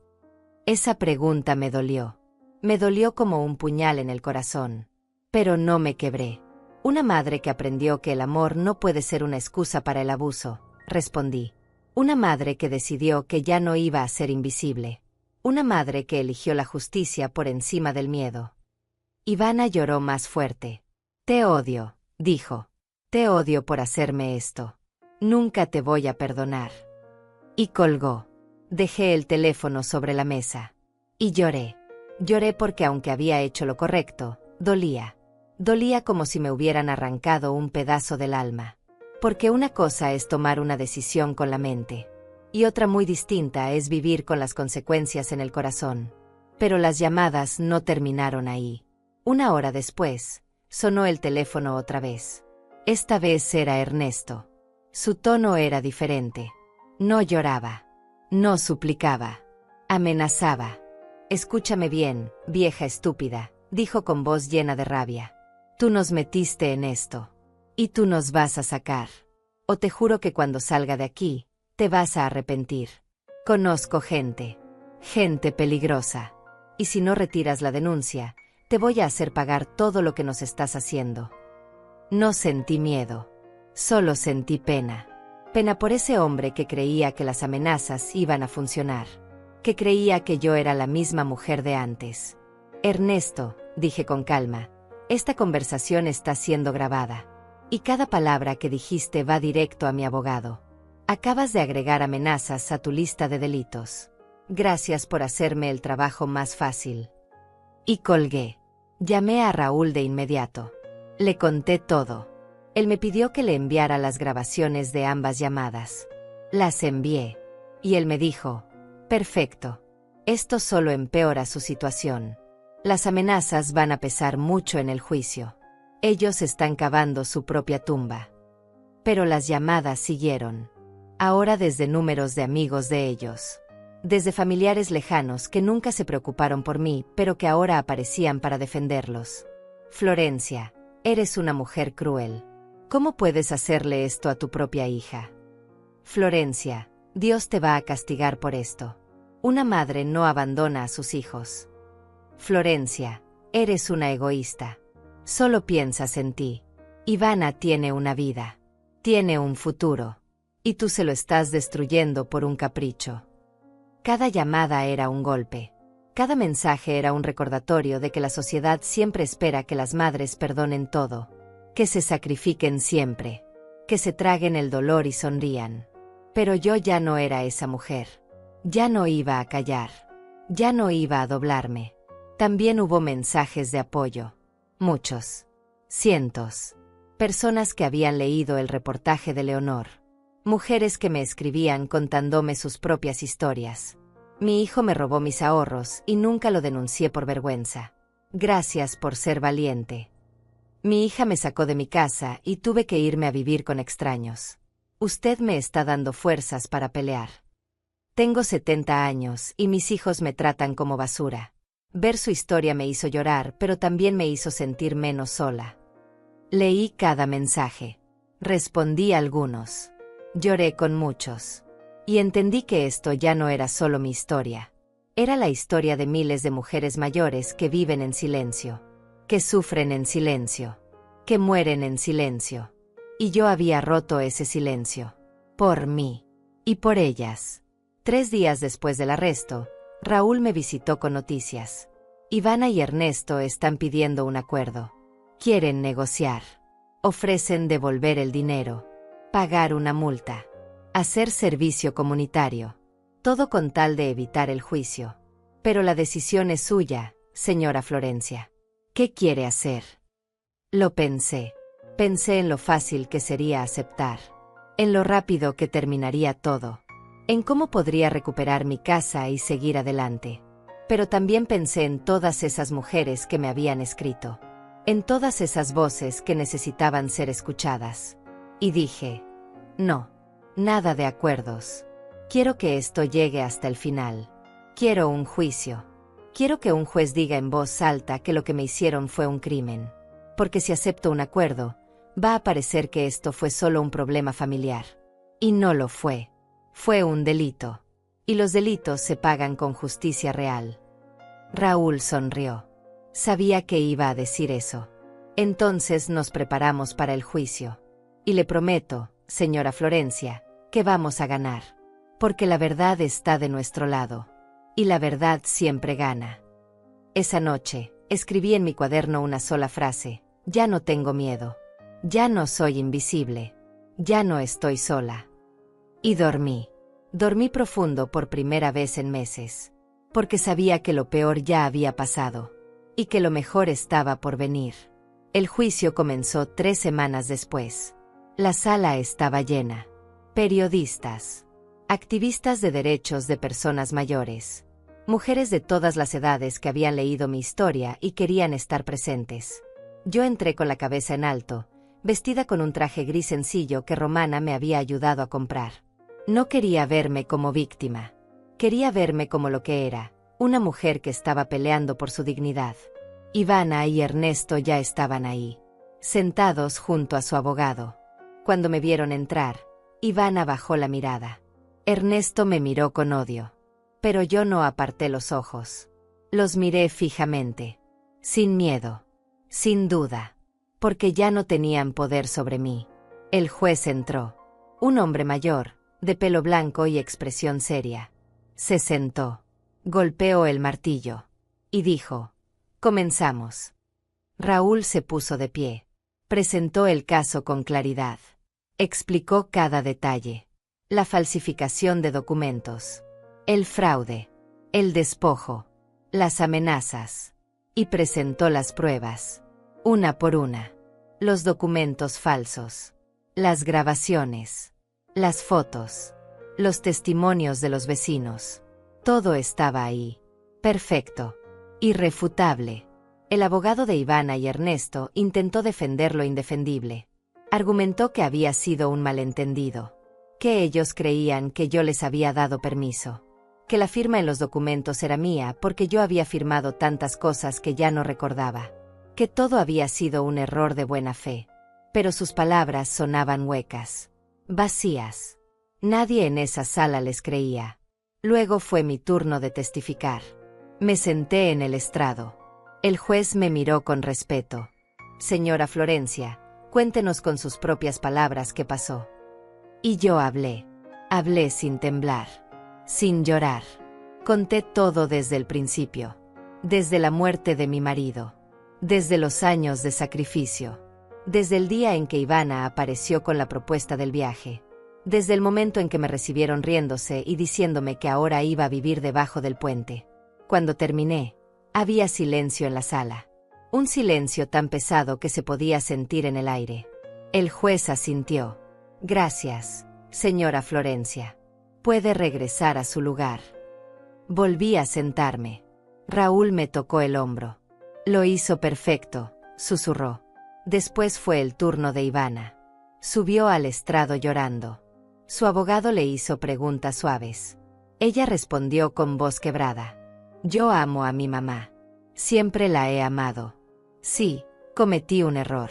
Esa pregunta me dolió. Me dolió como un puñal en el corazón. Pero no me quebré. «Una madre que aprendió que el amor no puede ser una excusa para el abuso», respondí. «Una madre que decidió que ya no iba a ser invisible. Una madre que eligió la justicia por encima del miedo». Ivana lloró más fuerte. «Te odio», dijo. «Te odio por hacerme esto. Nunca te voy a perdonar». Y colgó. Dejé el teléfono sobre la mesa. Y lloré. Lloré porque aunque había hecho lo correcto, dolía. Dolía como si me hubieran arrancado un pedazo del alma. Porque una cosa es tomar una decisión con la mente. Y otra muy distinta es vivir con las consecuencias en el corazón. Pero las llamadas no terminaron ahí. Una hora después, sonó el teléfono otra vez. Esta vez era Ernesto. Su tono era diferente. No lloraba. No suplicaba. Amenazaba. «Escúchame bien, vieja estúpida», dijo con voz llena de rabia. «Tú nos metiste en esto. Y tú nos vas a sacar. O te juro que cuando salga de aquí, te vas a arrepentir. Conozco gente. Gente peligrosa. Y si no retiras la denuncia, te voy a hacer pagar todo lo que nos estás haciendo». No sentí miedo. Solo sentí pena. Pena por ese hombre que creía que las amenazas iban a funcionar. Que creía que yo era la misma mujer de antes. «Ernesto», dije con calma, «esta conversación está siendo grabada. Y cada palabra que dijiste va directo a mi abogado. Acabas de agregar amenazas a tu lista de delitos. Gracias por hacerme el trabajo más fácil». Y colgué. Llamé a Raúl de inmediato. Le conté todo. Él me pidió que le enviara las grabaciones de ambas llamadas. Las envié. Y él me dijo: «Perfecto. Esto solo empeora su situación. Las amenazas van a pesar mucho en el juicio. Ellos están cavando su propia tumba». Pero las llamadas siguieron. Ahora desde números de amigos de ellos. Desde familiares lejanos que nunca se preocuparon por mí, pero que ahora aparecían para defenderlos. «Florencia, eres una mujer cruel. ¿Cómo puedes hacerle esto a tu propia hija? Florencia, Dios te va a castigar por esto. Una madre no abandona a sus hijos. Florencia, eres una egoísta. Solo piensas en ti. Ivana tiene una vida. Tiene un futuro. Y tú se lo estás destruyendo por un capricho». Cada llamada era un golpe. Cada mensaje era un recordatorio de que la sociedad siempre espera que las madres perdonen todo. Que se sacrifiquen siempre. Que se traguen el dolor y sonrían. Pero yo ya no era esa mujer. Ya no iba a callar. Ya no iba a doblarme. También hubo mensajes de apoyo. Muchos. Cientos. Personas que habían leído el reportaje de Leonor. Mujeres que me escribían contándome sus propias historias. Mi hijo me robó mis ahorros y nunca lo denuncié por vergüenza. Gracias por ser valiente. Mi hija me sacó de mi casa y tuve que irme a vivir con extraños. Usted me está dando fuerzas para pelear. Tengo 70 años y mis hijos me tratan como basura. Ver su historia me hizo llorar, pero también me hizo sentir menos sola. Leí cada mensaje. Respondí a algunos. Lloré con muchos. Y entendí que esto ya no era solo mi historia. Era la historia de miles de mujeres mayores que viven en silencio, que sufren en silencio, que mueren en silencio. Y yo había roto ese silencio. Por mí. Y por ellas. 3 días después del arresto, Raúl me visitó con noticias. Ivana y Ernesto están pidiendo un acuerdo. Quieren negociar. Ofrecen devolver el dinero, pagar una multa, hacer servicio comunitario. Todo con tal de evitar el juicio. Pero la decisión es suya, señora Florencia. ¿Qué quiere hacer? Lo pensé. Pensé en lo fácil que sería aceptar. En lo rápido que terminaría todo. En cómo podría recuperar mi casa y seguir adelante. Pero también pensé en todas esas mujeres que me habían escrito. En todas esas voces que necesitaban ser escuchadas. Y dije, no, nada de acuerdos. Quiero que esto llegue hasta el final. Quiero un juicio. Quiero que un juez diga en voz alta que lo que me hicieron fue un crimen. Porque si acepto un acuerdo, va a parecer que esto fue solo un problema familiar. Y no lo fue. Fue un delito. Y los delitos se pagan con justicia real. Raúl sonrió. Sabía que iba a decir eso. Entonces nos preparamos para el juicio. Y le prometo, señora Florencia, que vamos a ganar. Porque la verdad está de nuestro lado. Y la verdad siempre gana. Esa noche, escribí en mi cuaderno una sola frase. Ya no tengo miedo. Ya no soy invisible. Ya no estoy sola. Y dormí. Dormí profundo por primera vez en meses. Porque sabía que lo peor ya había pasado. Y que lo mejor estaba por venir. El juicio comenzó 3 semanas después. La sala estaba llena. Periodistas. Activistas de derechos de personas mayores. Mujeres de todas las edades que habían leído mi historia y querían estar presentes. Yo entré con la cabeza en alto, vestida con un traje gris sencillo que Romana me había ayudado a comprar. No quería verme como víctima. Quería verme como lo que era, una mujer que estaba peleando por su dignidad. Ivana y Ernesto ya estaban ahí, sentados junto a su abogado. Cuando me vieron entrar, Ivana bajó la mirada. Ernesto me miró con odio. Pero yo no aparté los ojos. Los miré fijamente. Sin miedo. Sin duda. Porque ya no tenían poder sobre mí. El juez entró. Un hombre mayor, de pelo blanco y expresión seria. Se sentó. Golpeó el martillo. Y dijo: comenzamos. Raúl se puso de pie. Presentó el caso con claridad. Explicó cada detalle. La falsificación de documentos. El fraude. El despojo. Las amenazas. Y presentó las pruebas. Una por una. Los documentos falsos. Las grabaciones. Las fotos. Los testimonios de los vecinos. Todo estaba ahí. Perfecto. Irrefutable. El abogado de Ivana y Ernesto intentó defender lo indefendible. Argumentó que había sido un malentendido. Que ellos creían que yo les había dado permiso. Que la firma en los documentos era mía porque yo había firmado tantas cosas que ya no recordaba. Que todo había sido un error de buena fe. Pero sus palabras sonaban huecas. Vacías. Nadie en esa sala les creía. Luego fue mi turno de testificar. Me senté en el estrado. El juez me miró con respeto. Señora Florencia, cuéntenos con sus propias palabras qué pasó. Y yo hablé. Hablé sin temblar. Sin llorar. Conté todo desde el principio. Desde la muerte de mi marido. Desde los años de sacrificio. Desde el día en que Ivana apareció con la propuesta del viaje. Desde el momento en que me recibieron riéndose y diciéndome que ahora iba a vivir debajo del puente. Cuando terminé, había silencio en la sala. Un silencio tan pesado que se podía sentir en el aire. El juez asintió. Gracias, señora Florencia. Puede regresar a su lugar. Volví a sentarme. Raúl me tocó el hombro. Lo hizo perfecto, susurró. Después fue el turno de Ivana. Subió al estrado llorando. Su abogado le hizo preguntas suaves. Ella respondió con voz quebrada. Yo amo a mi mamá. Siempre la he amado. Sí, cometí un error.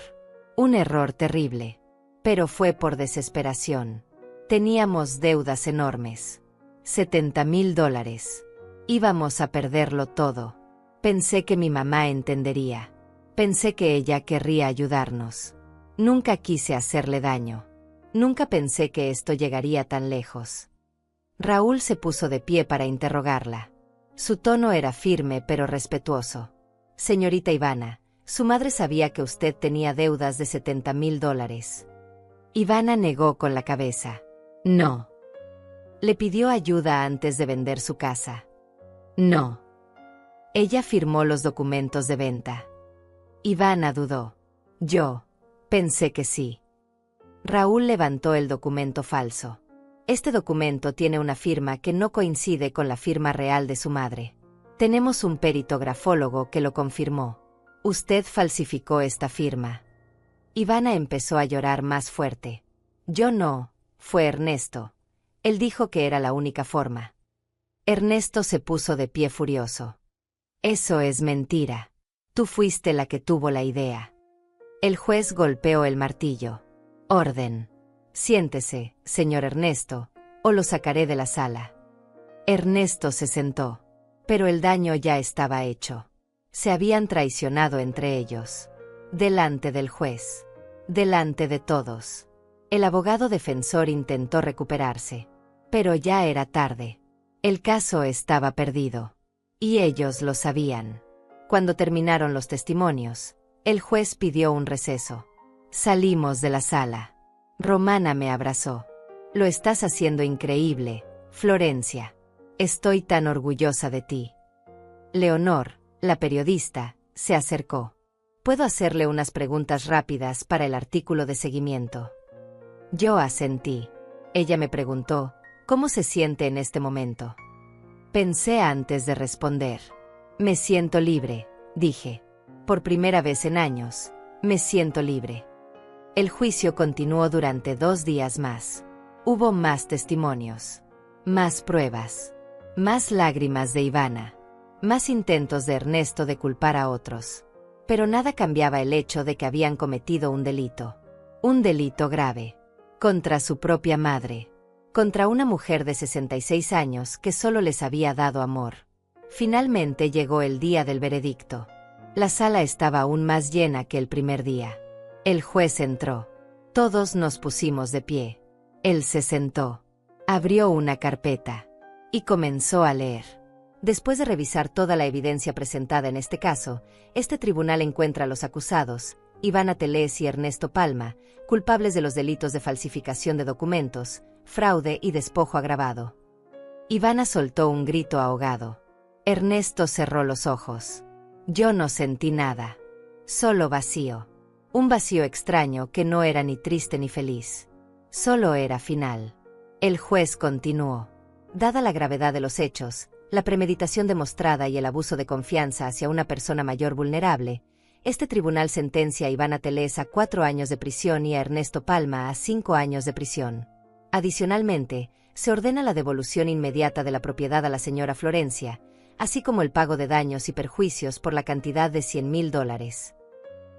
Un error terrible. Pero fue por desesperación. Teníamos deudas enormes. $70,000. Íbamos a perderlo todo. Pensé que mi mamá entendería. Pensé que ella querría ayudarnos. Nunca quise hacerle daño. Nunca pensé que esto llegaría tan lejos. Raúl se puso de pie para interrogarla. Su tono era firme pero respetuoso. Señorita Ivana, su madre sabía que usted tenía deudas de $70,000. Ivana negó con la cabeza. No. Le pidió ayuda antes de vender su casa. No. Ella firmó los documentos de venta. Ivana dudó. Yo pensé que sí. Raúl levantó el documento falso. Este documento tiene una firma que no coincide con la firma real de su madre. Tenemos un perito grafólogo que lo confirmó. Usted falsificó esta firma. Ivana empezó a llorar más fuerte. Yo no, fue Ernesto. Él dijo que era la única forma. Ernesto se puso de pie furioso. Eso es mentira. Tú fuiste la que tuvo la idea. El juez golpeó el martillo. Orden. Siéntese, señor Ernesto, o lo sacaré de la sala. Ernesto se sentó. Pero el daño ya estaba hecho. Se habían traicionado entre ellos. Delante del juez. Delante de todos. El abogado defensor intentó recuperarse. Pero ya era tarde. El caso estaba perdido. Y ellos lo sabían. Cuando terminaron los testimonios, el juez pidió un receso. Salimos de la sala. Romana me abrazó. Lo estás haciendo increíble, Florencia. Estoy tan orgullosa de ti. Leonor, la periodista, se acercó. ¿Puedo hacerle unas preguntas rápidas para el artículo de seguimiento? Yo asentí. Ella me preguntó, ¿cómo se siente en este momento? Pensé antes de responder. Me siento libre, dije. Por primera vez en años, me siento libre. El juicio continuó durante 2 días más. Hubo más testimonios, más pruebas, más lágrimas de Ivana, más intentos de Ernesto de culpar a otros. Pero nada cambiaba el hecho de que habían cometido un delito grave, contra su propia madre, contra una mujer de 66 años que solo les había dado amor. Finalmente llegó el día del veredicto. La sala estaba aún más llena que el primer día. El juez entró. Todos nos pusimos de pie. Él se sentó. Abrió una carpeta. Y comenzó a leer. Después de revisar toda la evidencia presentada en este caso, este tribunal encuentra a los acusados, Ivana Telés y Ernesto Palma, culpables de los delitos de falsificación de documentos, fraude y despojo agravado. Ivana soltó un grito ahogado. Ernesto cerró los ojos. Yo no sentí nada. Solo vacío. Un vacío extraño que no era ni triste ni feliz. Solo era final. El juez continuó. Dada la gravedad de los hechos, la premeditación demostrada y el abuso de confianza hacia una persona mayor vulnerable, este tribunal sentencia a Ivana Telés a 4 años de prisión y a Ernesto Palma a 5 años de prisión. Adicionalmente, se ordena la devolución inmediata de la propiedad a la señora Florencia, así como el pago de daños y perjuicios por la cantidad de $100,000.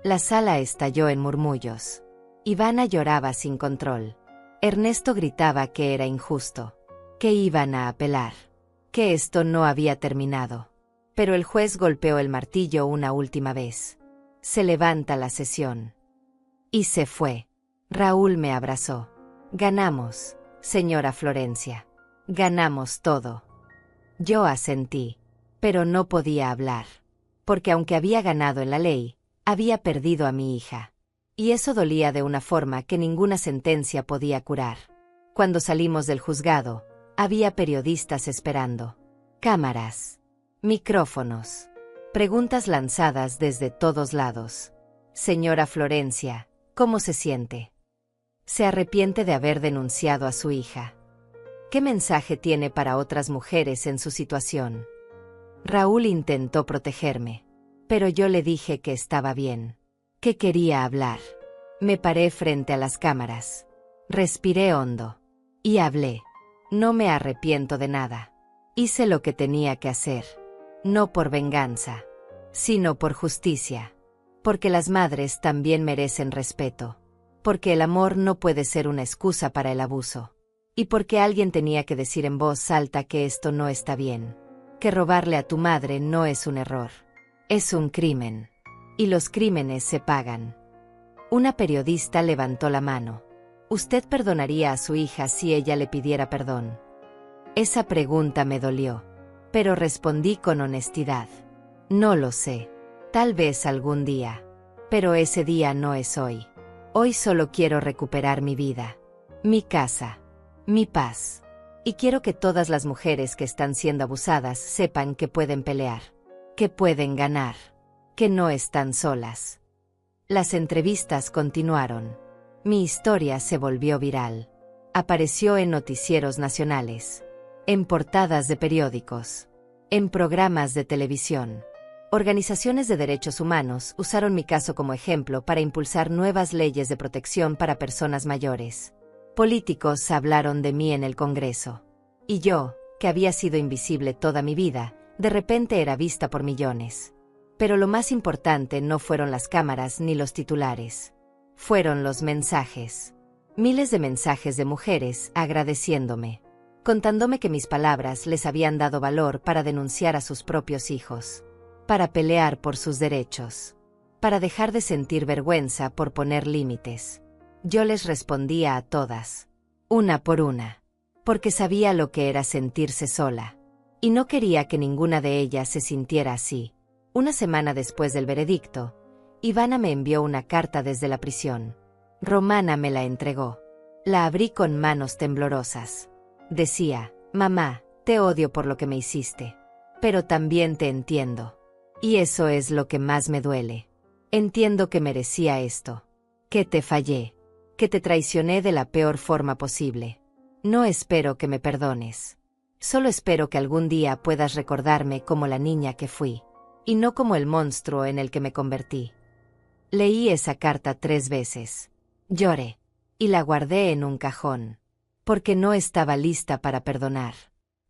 La sala estalló en murmullos. Ivana lloraba sin control. Ernesto gritaba que era injusto, que iban a apelar, que esto no había terminado. Pero el juez golpeó el martillo una última vez. Se levanta la sesión. Y se fue. Raúl me abrazó. Ganamos, señora Florencia. Ganamos todo. Yo asentí, pero no podía hablar, porque aunque había ganado en la ley, había perdido a mi hija. Y eso dolía de una forma que ninguna sentencia podía curar. Cuando salimos del juzgado, había periodistas esperando. Cámaras. Micrófonos. Preguntas lanzadas desde todos lados. Señora Florencia, ¿cómo se siente? ¿Se arrepiente de haber denunciado a su hija? ¿Qué mensaje tiene para otras mujeres en su situación? Raúl intentó protegerme, pero yo le dije que estaba bien, que quería hablar. Me paré frente a las cámaras. Respiré hondo. Y hablé. No me arrepiento de nada. Hice lo que tenía que hacer. No por venganza, sino por justicia. Porque las madres también merecen respeto. Porque el amor no puede ser una excusa para el abuso. Y porque alguien tenía que decir en voz alta que esto no está bien. Que robarle a tu madre no es un error. Es un crimen. Y los crímenes se pagan. Una periodista levantó la mano. ¿Usted perdonaría a su hija si ella le pidiera perdón? Esa pregunta me dolió. Pero respondí con honestidad. No lo sé. Tal vez algún día. Pero ese día no es hoy. Hoy solo quiero recuperar mi vida. Mi casa. Mi paz. Y quiero que todas las mujeres que están siendo abusadas sepan que pueden pelear. Que pueden ganar. Que no están solas. Las entrevistas continuaron. Mi historia se volvió viral. Apareció en noticieros nacionales, en portadas de periódicos, en programas de televisión. Organizaciones de derechos humanos usaron mi caso como ejemplo para impulsar nuevas leyes de protección para personas mayores. Políticos hablaron de mí en el Congreso. Y yo, que había sido invisible toda mi vida, de repente era vista por millones. Pero lo más importante no fueron las cámaras ni los titulares. Fueron los mensajes. Miles de mensajes de mujeres agradeciéndome, contándome que mis palabras les habían dado valor para denunciar a sus propios hijos, para pelear por sus derechos, para dejar de sentir vergüenza por poner límites. Yo les respondía a todas, una por una, porque sabía lo que era sentirse sola, y no quería que ninguna de ellas se sintiera así. Una semana después del veredicto, Ivana me envió una carta desde la prisión. Romana me la entregó. La abrí con manos temblorosas. Decía, mamá, te odio por lo que me hiciste. Pero también te entiendo. Y eso es lo que más me duele. Entiendo que merecía esto. Que te fallé. Que te traicioné de la peor forma posible. No espero que me perdones. Solo espero que algún día puedas recordarme como la niña que fui. Y no como el monstruo en el que me convertí. Leí esa carta 3 veces. Lloré. Y la guardé en un cajón. Porque no estaba lista para perdonar.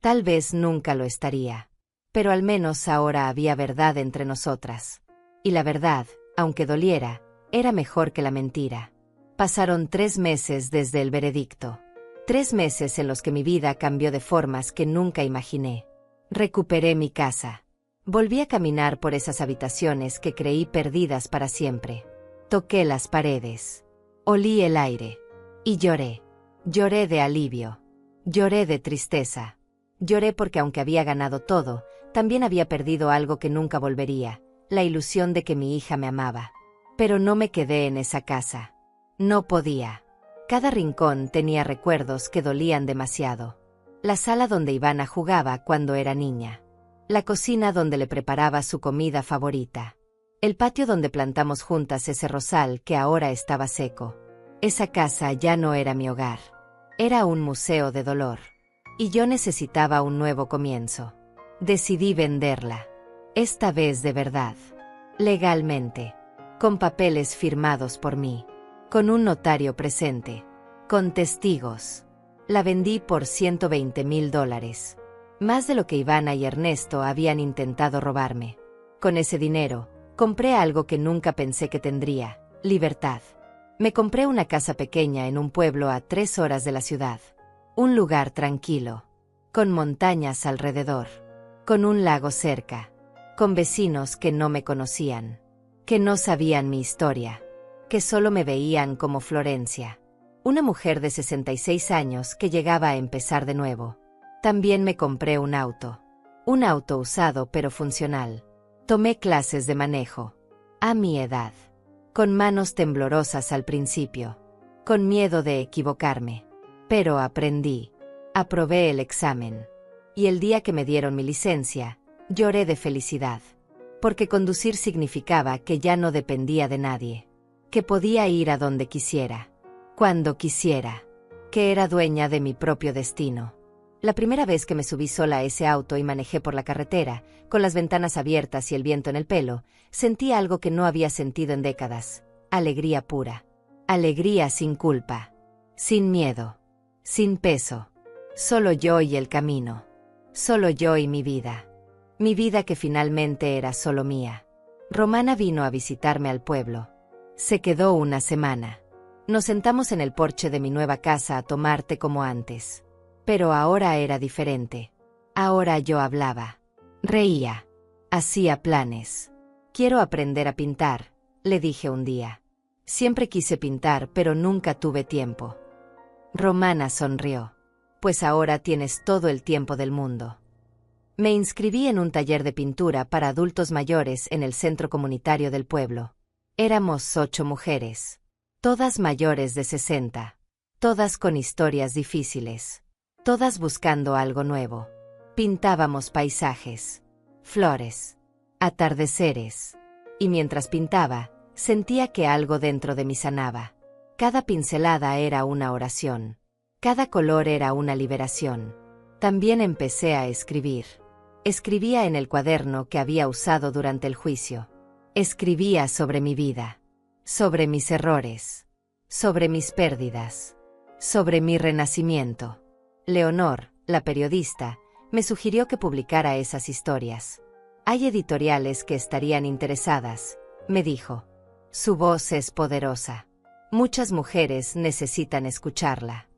Tal vez nunca lo estaría. Pero al menos ahora había verdad entre nosotras. Y la verdad, aunque doliera, era mejor que la mentira. Pasaron 3 meses desde el veredicto. 3 meses en los que mi vida cambió de formas que nunca imaginé. Recuperé mi casa. Volví a caminar por esas habitaciones que creí perdidas para siempre. Toqué las paredes. Olí el aire. Y lloré. Lloré de alivio. Lloré de tristeza. Lloré porque aunque había ganado todo, también había perdido algo que nunca volvería, la ilusión de que mi hija me amaba. Pero no me quedé en esa casa. No podía. Cada rincón tenía recuerdos que dolían demasiado. La sala donde Ivana jugaba cuando era niña. La cocina donde le preparaba su comida favorita. El patio donde plantamos juntas ese rosal que ahora estaba seco. Esa casa ya no era mi hogar. Era un museo de dolor. Y yo necesitaba un nuevo comienzo. Decidí venderla. Esta vez de verdad. Legalmente. Con papeles firmados por mí. Con un notario presente. Con testigos. La vendí por $120,000. Más de lo que Ivana y Ernesto habían intentado robarme. Con ese dinero, compré algo que nunca pensé que tendría: libertad. Me compré una casa pequeña en un pueblo a 3 horas de la ciudad. Un lugar tranquilo. Con montañas alrededor. Con un lago cerca. Con vecinos que no me conocían. Que no sabían mi historia. Que solo me veían como Florencia. Una mujer de 66 años que llegaba a empezar de nuevo. También me compré un auto. Un auto usado pero funcional. Tomé clases de manejo. A mi edad. Con manos temblorosas al principio. Con miedo de equivocarme. Pero aprendí. Aprobé el examen. Y el día que me dieron mi licencia, lloré de felicidad. Porque conducir significaba que ya no dependía de nadie. Que podía ir a donde quisiera. Cuando quisiera. Que era dueña de mi propio destino. La primera vez que me subí sola a ese auto y manejé por la carretera, con las ventanas abiertas y el viento en el pelo, sentí algo que no había sentido en décadas. Alegría pura. Alegría sin culpa. Sin miedo. Sin peso. Solo yo y el camino. Solo yo y mi vida. Mi vida que finalmente era solo mía. Romana vino a visitarme al pueblo. Se quedó una semana. Nos sentamos en el porche de mi nueva casa a tomar té como antes. Pero ahora era diferente. Ahora yo hablaba. Reía. Hacía planes. Quiero aprender a pintar, le dije un día. Siempre quise pintar, pero nunca tuve tiempo. Romana sonrió. Pues ahora tienes todo el tiempo del mundo. Me inscribí en un taller de pintura para adultos mayores en el centro comunitario del pueblo. Éramos 8 mujeres. Todas mayores de 60. Todas con historias difíciles. Todas buscando algo nuevo. Pintábamos paisajes, flores, atardeceres. Y mientras pintaba, sentía que algo dentro de mí sanaba. Cada pincelada era una oración. Cada color era una liberación. También empecé a escribir. Escribía en el cuaderno que había usado durante el juicio. Escribía sobre mi vida. Sobre mis errores. Sobre mis pérdidas. Sobre mi renacimiento. Leonor, la periodista, me sugirió que publicara esas historias. Hay editoriales que estarían interesadas, me dijo. Su voz es poderosa. Muchas mujeres necesitan escucharla.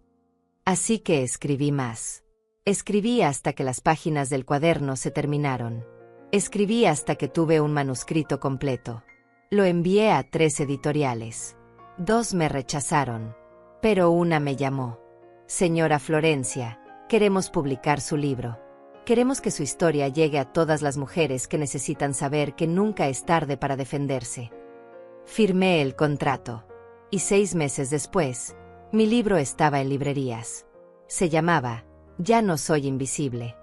Así que escribí más. Escribí hasta que las páginas del cuaderno se terminaron. Escribí hasta que tuve un manuscrito completo. Lo envié a 3 editoriales. 2 me rechazaron, pero una me llamó. Señora Florencia, queremos publicar su libro. Queremos que su historia llegue a todas las mujeres que necesitan saber que nunca es tarde para defenderse. Firmé el contrato. Y 6 meses después, mi libro estaba en librerías. Se llamaba Ya no soy invisible.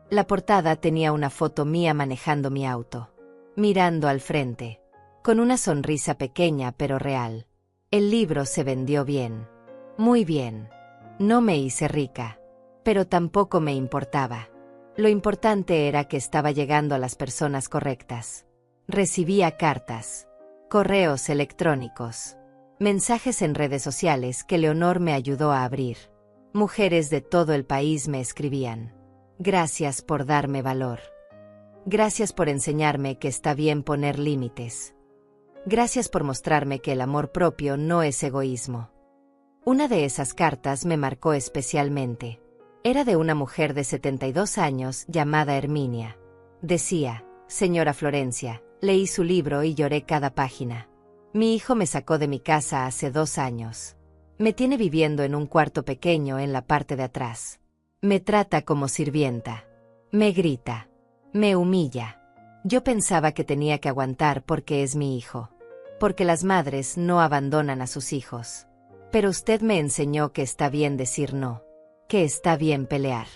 La portada tenía una foto mía manejando mi auto, mirando al frente, con una sonrisa pequeña pero real. El libro se vendió bien. Muy bien. No me hice rica, pero tampoco me importaba. Lo importante era que estaba llegando a las personas correctas. Recibía cartas, correos electrónicos, mensajes en redes sociales que Leonor me ayudó a abrir. Mujeres de todo el país me escribían. Gracias por darme valor. Gracias por enseñarme que está bien poner límites. Gracias por mostrarme que el amor propio no es egoísmo. Una de esas cartas me marcó especialmente. Era de una mujer de 72 años llamada Herminia. Decía, señora Florencia, leí su libro y lloré cada página. Mi hijo me sacó de mi casa hace 2 años. Me tiene viviendo en un cuarto pequeño en la parte de atrás. Me trata como sirvienta. Me grita. Me humilla. Yo pensaba que tenía que aguantar porque es mi hijo. Porque las madres no abandonan a sus hijos. Pero usted me enseñó que está bien decir no. Que está bien pelear.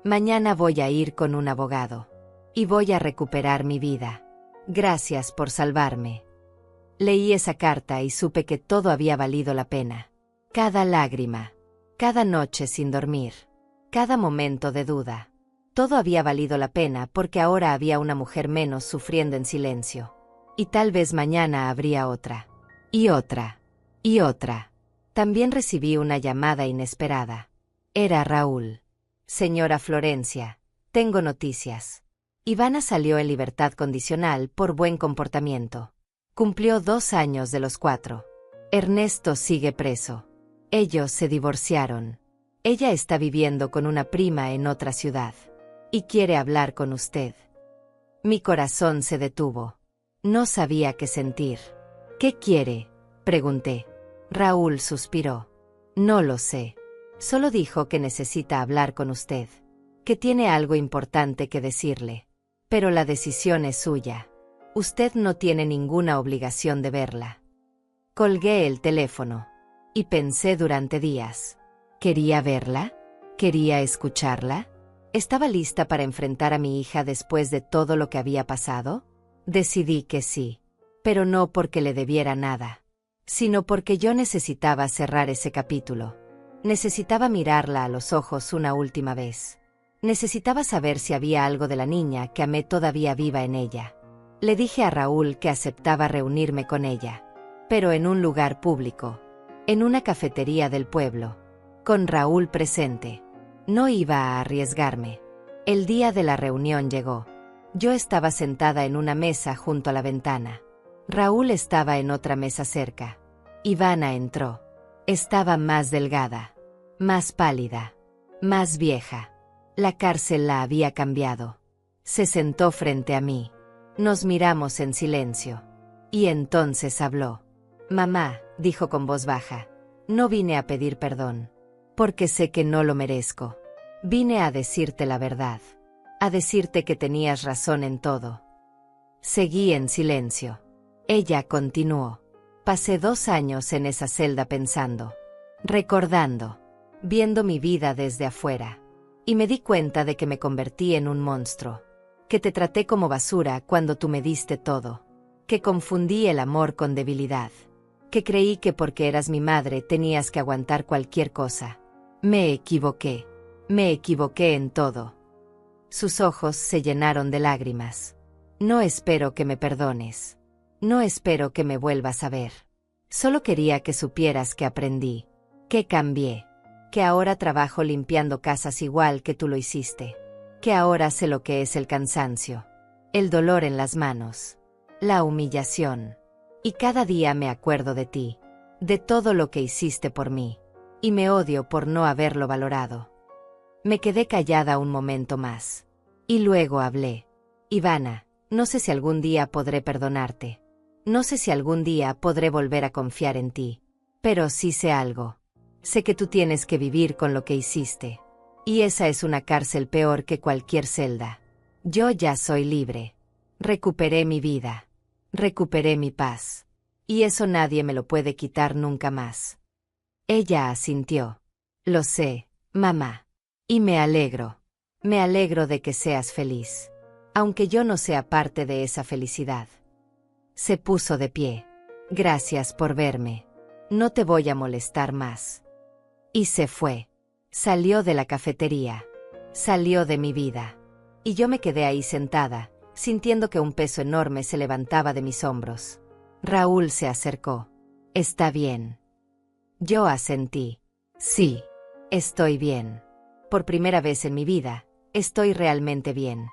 Mañana voy a ir con un abogado. Y voy a recuperar mi vida. Gracias por salvarme. Leí esa carta y supe que todo había valido la pena. Cada lágrima. Cada noche sin dormir. Cada momento de duda. Todo había valido la pena porque ahora había una mujer menos sufriendo en silencio. Y tal vez mañana habría otra. Y otra. Y otra. También recibí una llamada inesperada. Era Raúl. Señora Florencia, tengo noticias. Ivana salió en libertad condicional por buen comportamiento. Cumplió 2 años de los 4. Ernesto sigue preso. Ellos se divorciaron. Ella está viviendo con una prima en otra ciudad. Y quiere hablar con usted. Mi corazón se detuvo. No sabía qué sentir. ¿Qué quiere?, pregunté. Raúl suspiró. No lo sé. Solo dijo que necesita hablar con usted. Que tiene algo importante que decirle. Pero la decisión es suya. Usted no tiene ninguna obligación de verla. Colgué el teléfono. Y pensé durante días. ¿Quería verla? ¿Quería escucharla? ¿Estaba lista para enfrentar a mi hija después de todo lo que había pasado? Decidí que sí. Pero no porque le debiera nada. Sino porque yo necesitaba cerrar ese capítulo. Necesitaba mirarla a los ojos una última vez. Necesitaba saber si había algo de la niña que amé todavía viva en ella. Le dije a Raúl que aceptaba reunirme con ella, pero en un lugar público, en una cafetería del pueblo, con Raúl presente. No iba a arriesgarme. El día de la reunión llegó. Yo estaba sentada en una mesa junto a la ventana. Raúl estaba en otra mesa cerca. Ivana entró. Estaba más delgada, más pálida, más vieja. La cárcel la había cambiado. Se sentó frente a mí. Nos miramos en silencio. Y entonces habló. Mamá, dijo con voz baja, no vine a pedir perdón, porque sé que no lo merezco. Vine a decirte la verdad, a decirte que tenías razón en todo. Seguí en silencio. Ella continuó. Pasé 2 años en esa celda pensando, recordando, viendo mi vida desde afuera. Y me di cuenta de que me convertí en un monstruo, que te traté como basura cuando tú me diste todo, que confundí el amor con debilidad, que creí que porque eras mi madre tenías que aguantar cualquier cosa. Me equivoqué en todo. Sus ojos se llenaron de lágrimas. No espero que me perdones. No espero que me vuelvas a ver. Solo quería que supieras que aprendí, que cambié, que ahora trabajo limpiando casas igual que tú lo hiciste, que ahora sé lo que es el cansancio, el dolor en las manos, la humillación. Y cada día me acuerdo de ti, de todo lo que hiciste por mí, y me odio por no haberlo valorado. Me quedé callada un momento más. Y luego hablé. Ivana, no sé si algún día podré perdonarte. No sé si algún día podré volver a confiar en ti. Pero sí sé algo. Sé que tú tienes que vivir con lo que hiciste. Y esa es una cárcel peor que cualquier celda. Yo ya soy libre. Recuperé mi vida. Recuperé mi paz. Y eso nadie me lo puede quitar nunca más. Ella asintió. Lo sé, mamá. Y me alegro. Me alegro de que seas feliz. Aunque yo no sea parte de esa felicidad. Se puso de pie. Gracias por verme. No te voy a molestar más. Y se fue. Salió de la cafetería. Salió de mi vida. Y yo me quedé ahí sentada, sintiendo que un peso enorme se levantaba de mis hombros. Raúl se acercó. ¿Está bien? Yo asentí. Sí, estoy bien. Por primera vez en mi vida, estoy realmente bien.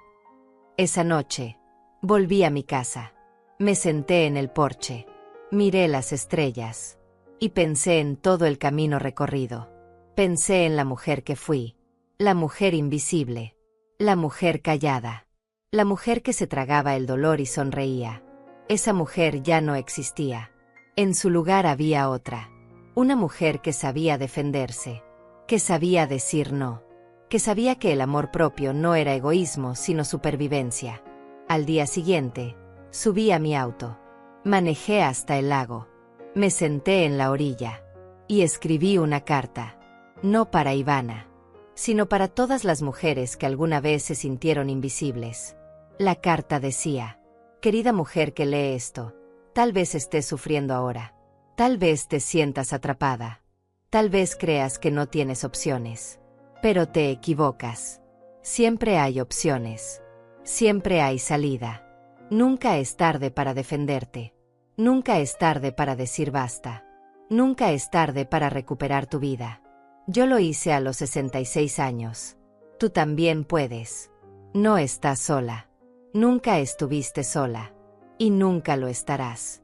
Esa noche, volví a mi casa. Me senté en el porche. Miré las estrellas. Y pensé en todo el camino recorrido. Pensé en la mujer que fui. La mujer invisible. La mujer callada. La mujer que se tragaba el dolor y sonreía. Esa mujer ya no existía. En su lugar había otra. Una mujer que sabía defenderse. Que sabía decir no. Que sabía que el amor propio no era egoísmo sino supervivencia. Al día siguiente, subí a mi auto. Manejé hasta el lago. Me senté en la orilla. Y escribí una carta. No para Ivana, sino para todas las mujeres que alguna vez se sintieron invisibles. La carta decía: querida mujer que lee esto, tal vez estés sufriendo ahora. Tal vez te sientas atrapada. Tal vez creas que no tienes opciones. Pero te equivocas. Siempre hay opciones. Siempre hay salida. Nunca es tarde para defenderte. Nunca es tarde para decir basta. Nunca es tarde para recuperar tu vida. Yo lo hice a los 66 años. Tú también puedes. No estás sola. Nunca estuviste sola. Y nunca lo estarás.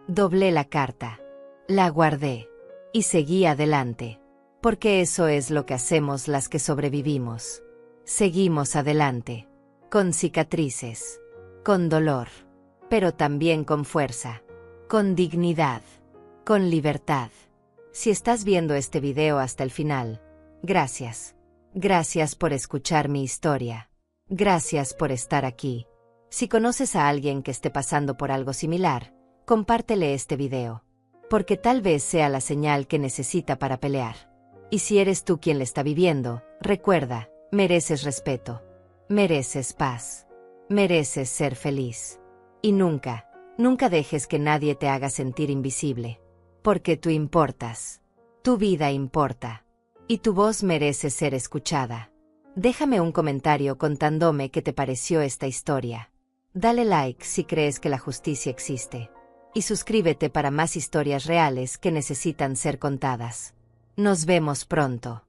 Doblé la carta. La guardé. Y seguí adelante. Porque eso es lo que hacemos las que sobrevivimos. Seguimos adelante. Con cicatrices. Con dolor. Pero también con fuerza. Con dignidad. Con libertad. Si estás viendo este video hasta el final, gracias. Gracias por escuchar mi historia. Gracias por estar aquí. Si conoces a alguien que esté pasando por algo similar, compártele este video. Porque tal vez sea la señal que necesita para pelear. Y si eres tú quien le está viviendo, recuerda, mereces respeto. Mereces paz. Mereces ser feliz. Y nunca, nunca dejes que nadie te haga sentir invisible. Porque tú importas. Tu vida importa. Y tu voz merece ser escuchada. Déjame un comentario contándome qué te pareció esta historia. Dale like si crees que la justicia existe. Y suscríbete para más historias reales que necesitan ser contadas. Nos vemos pronto.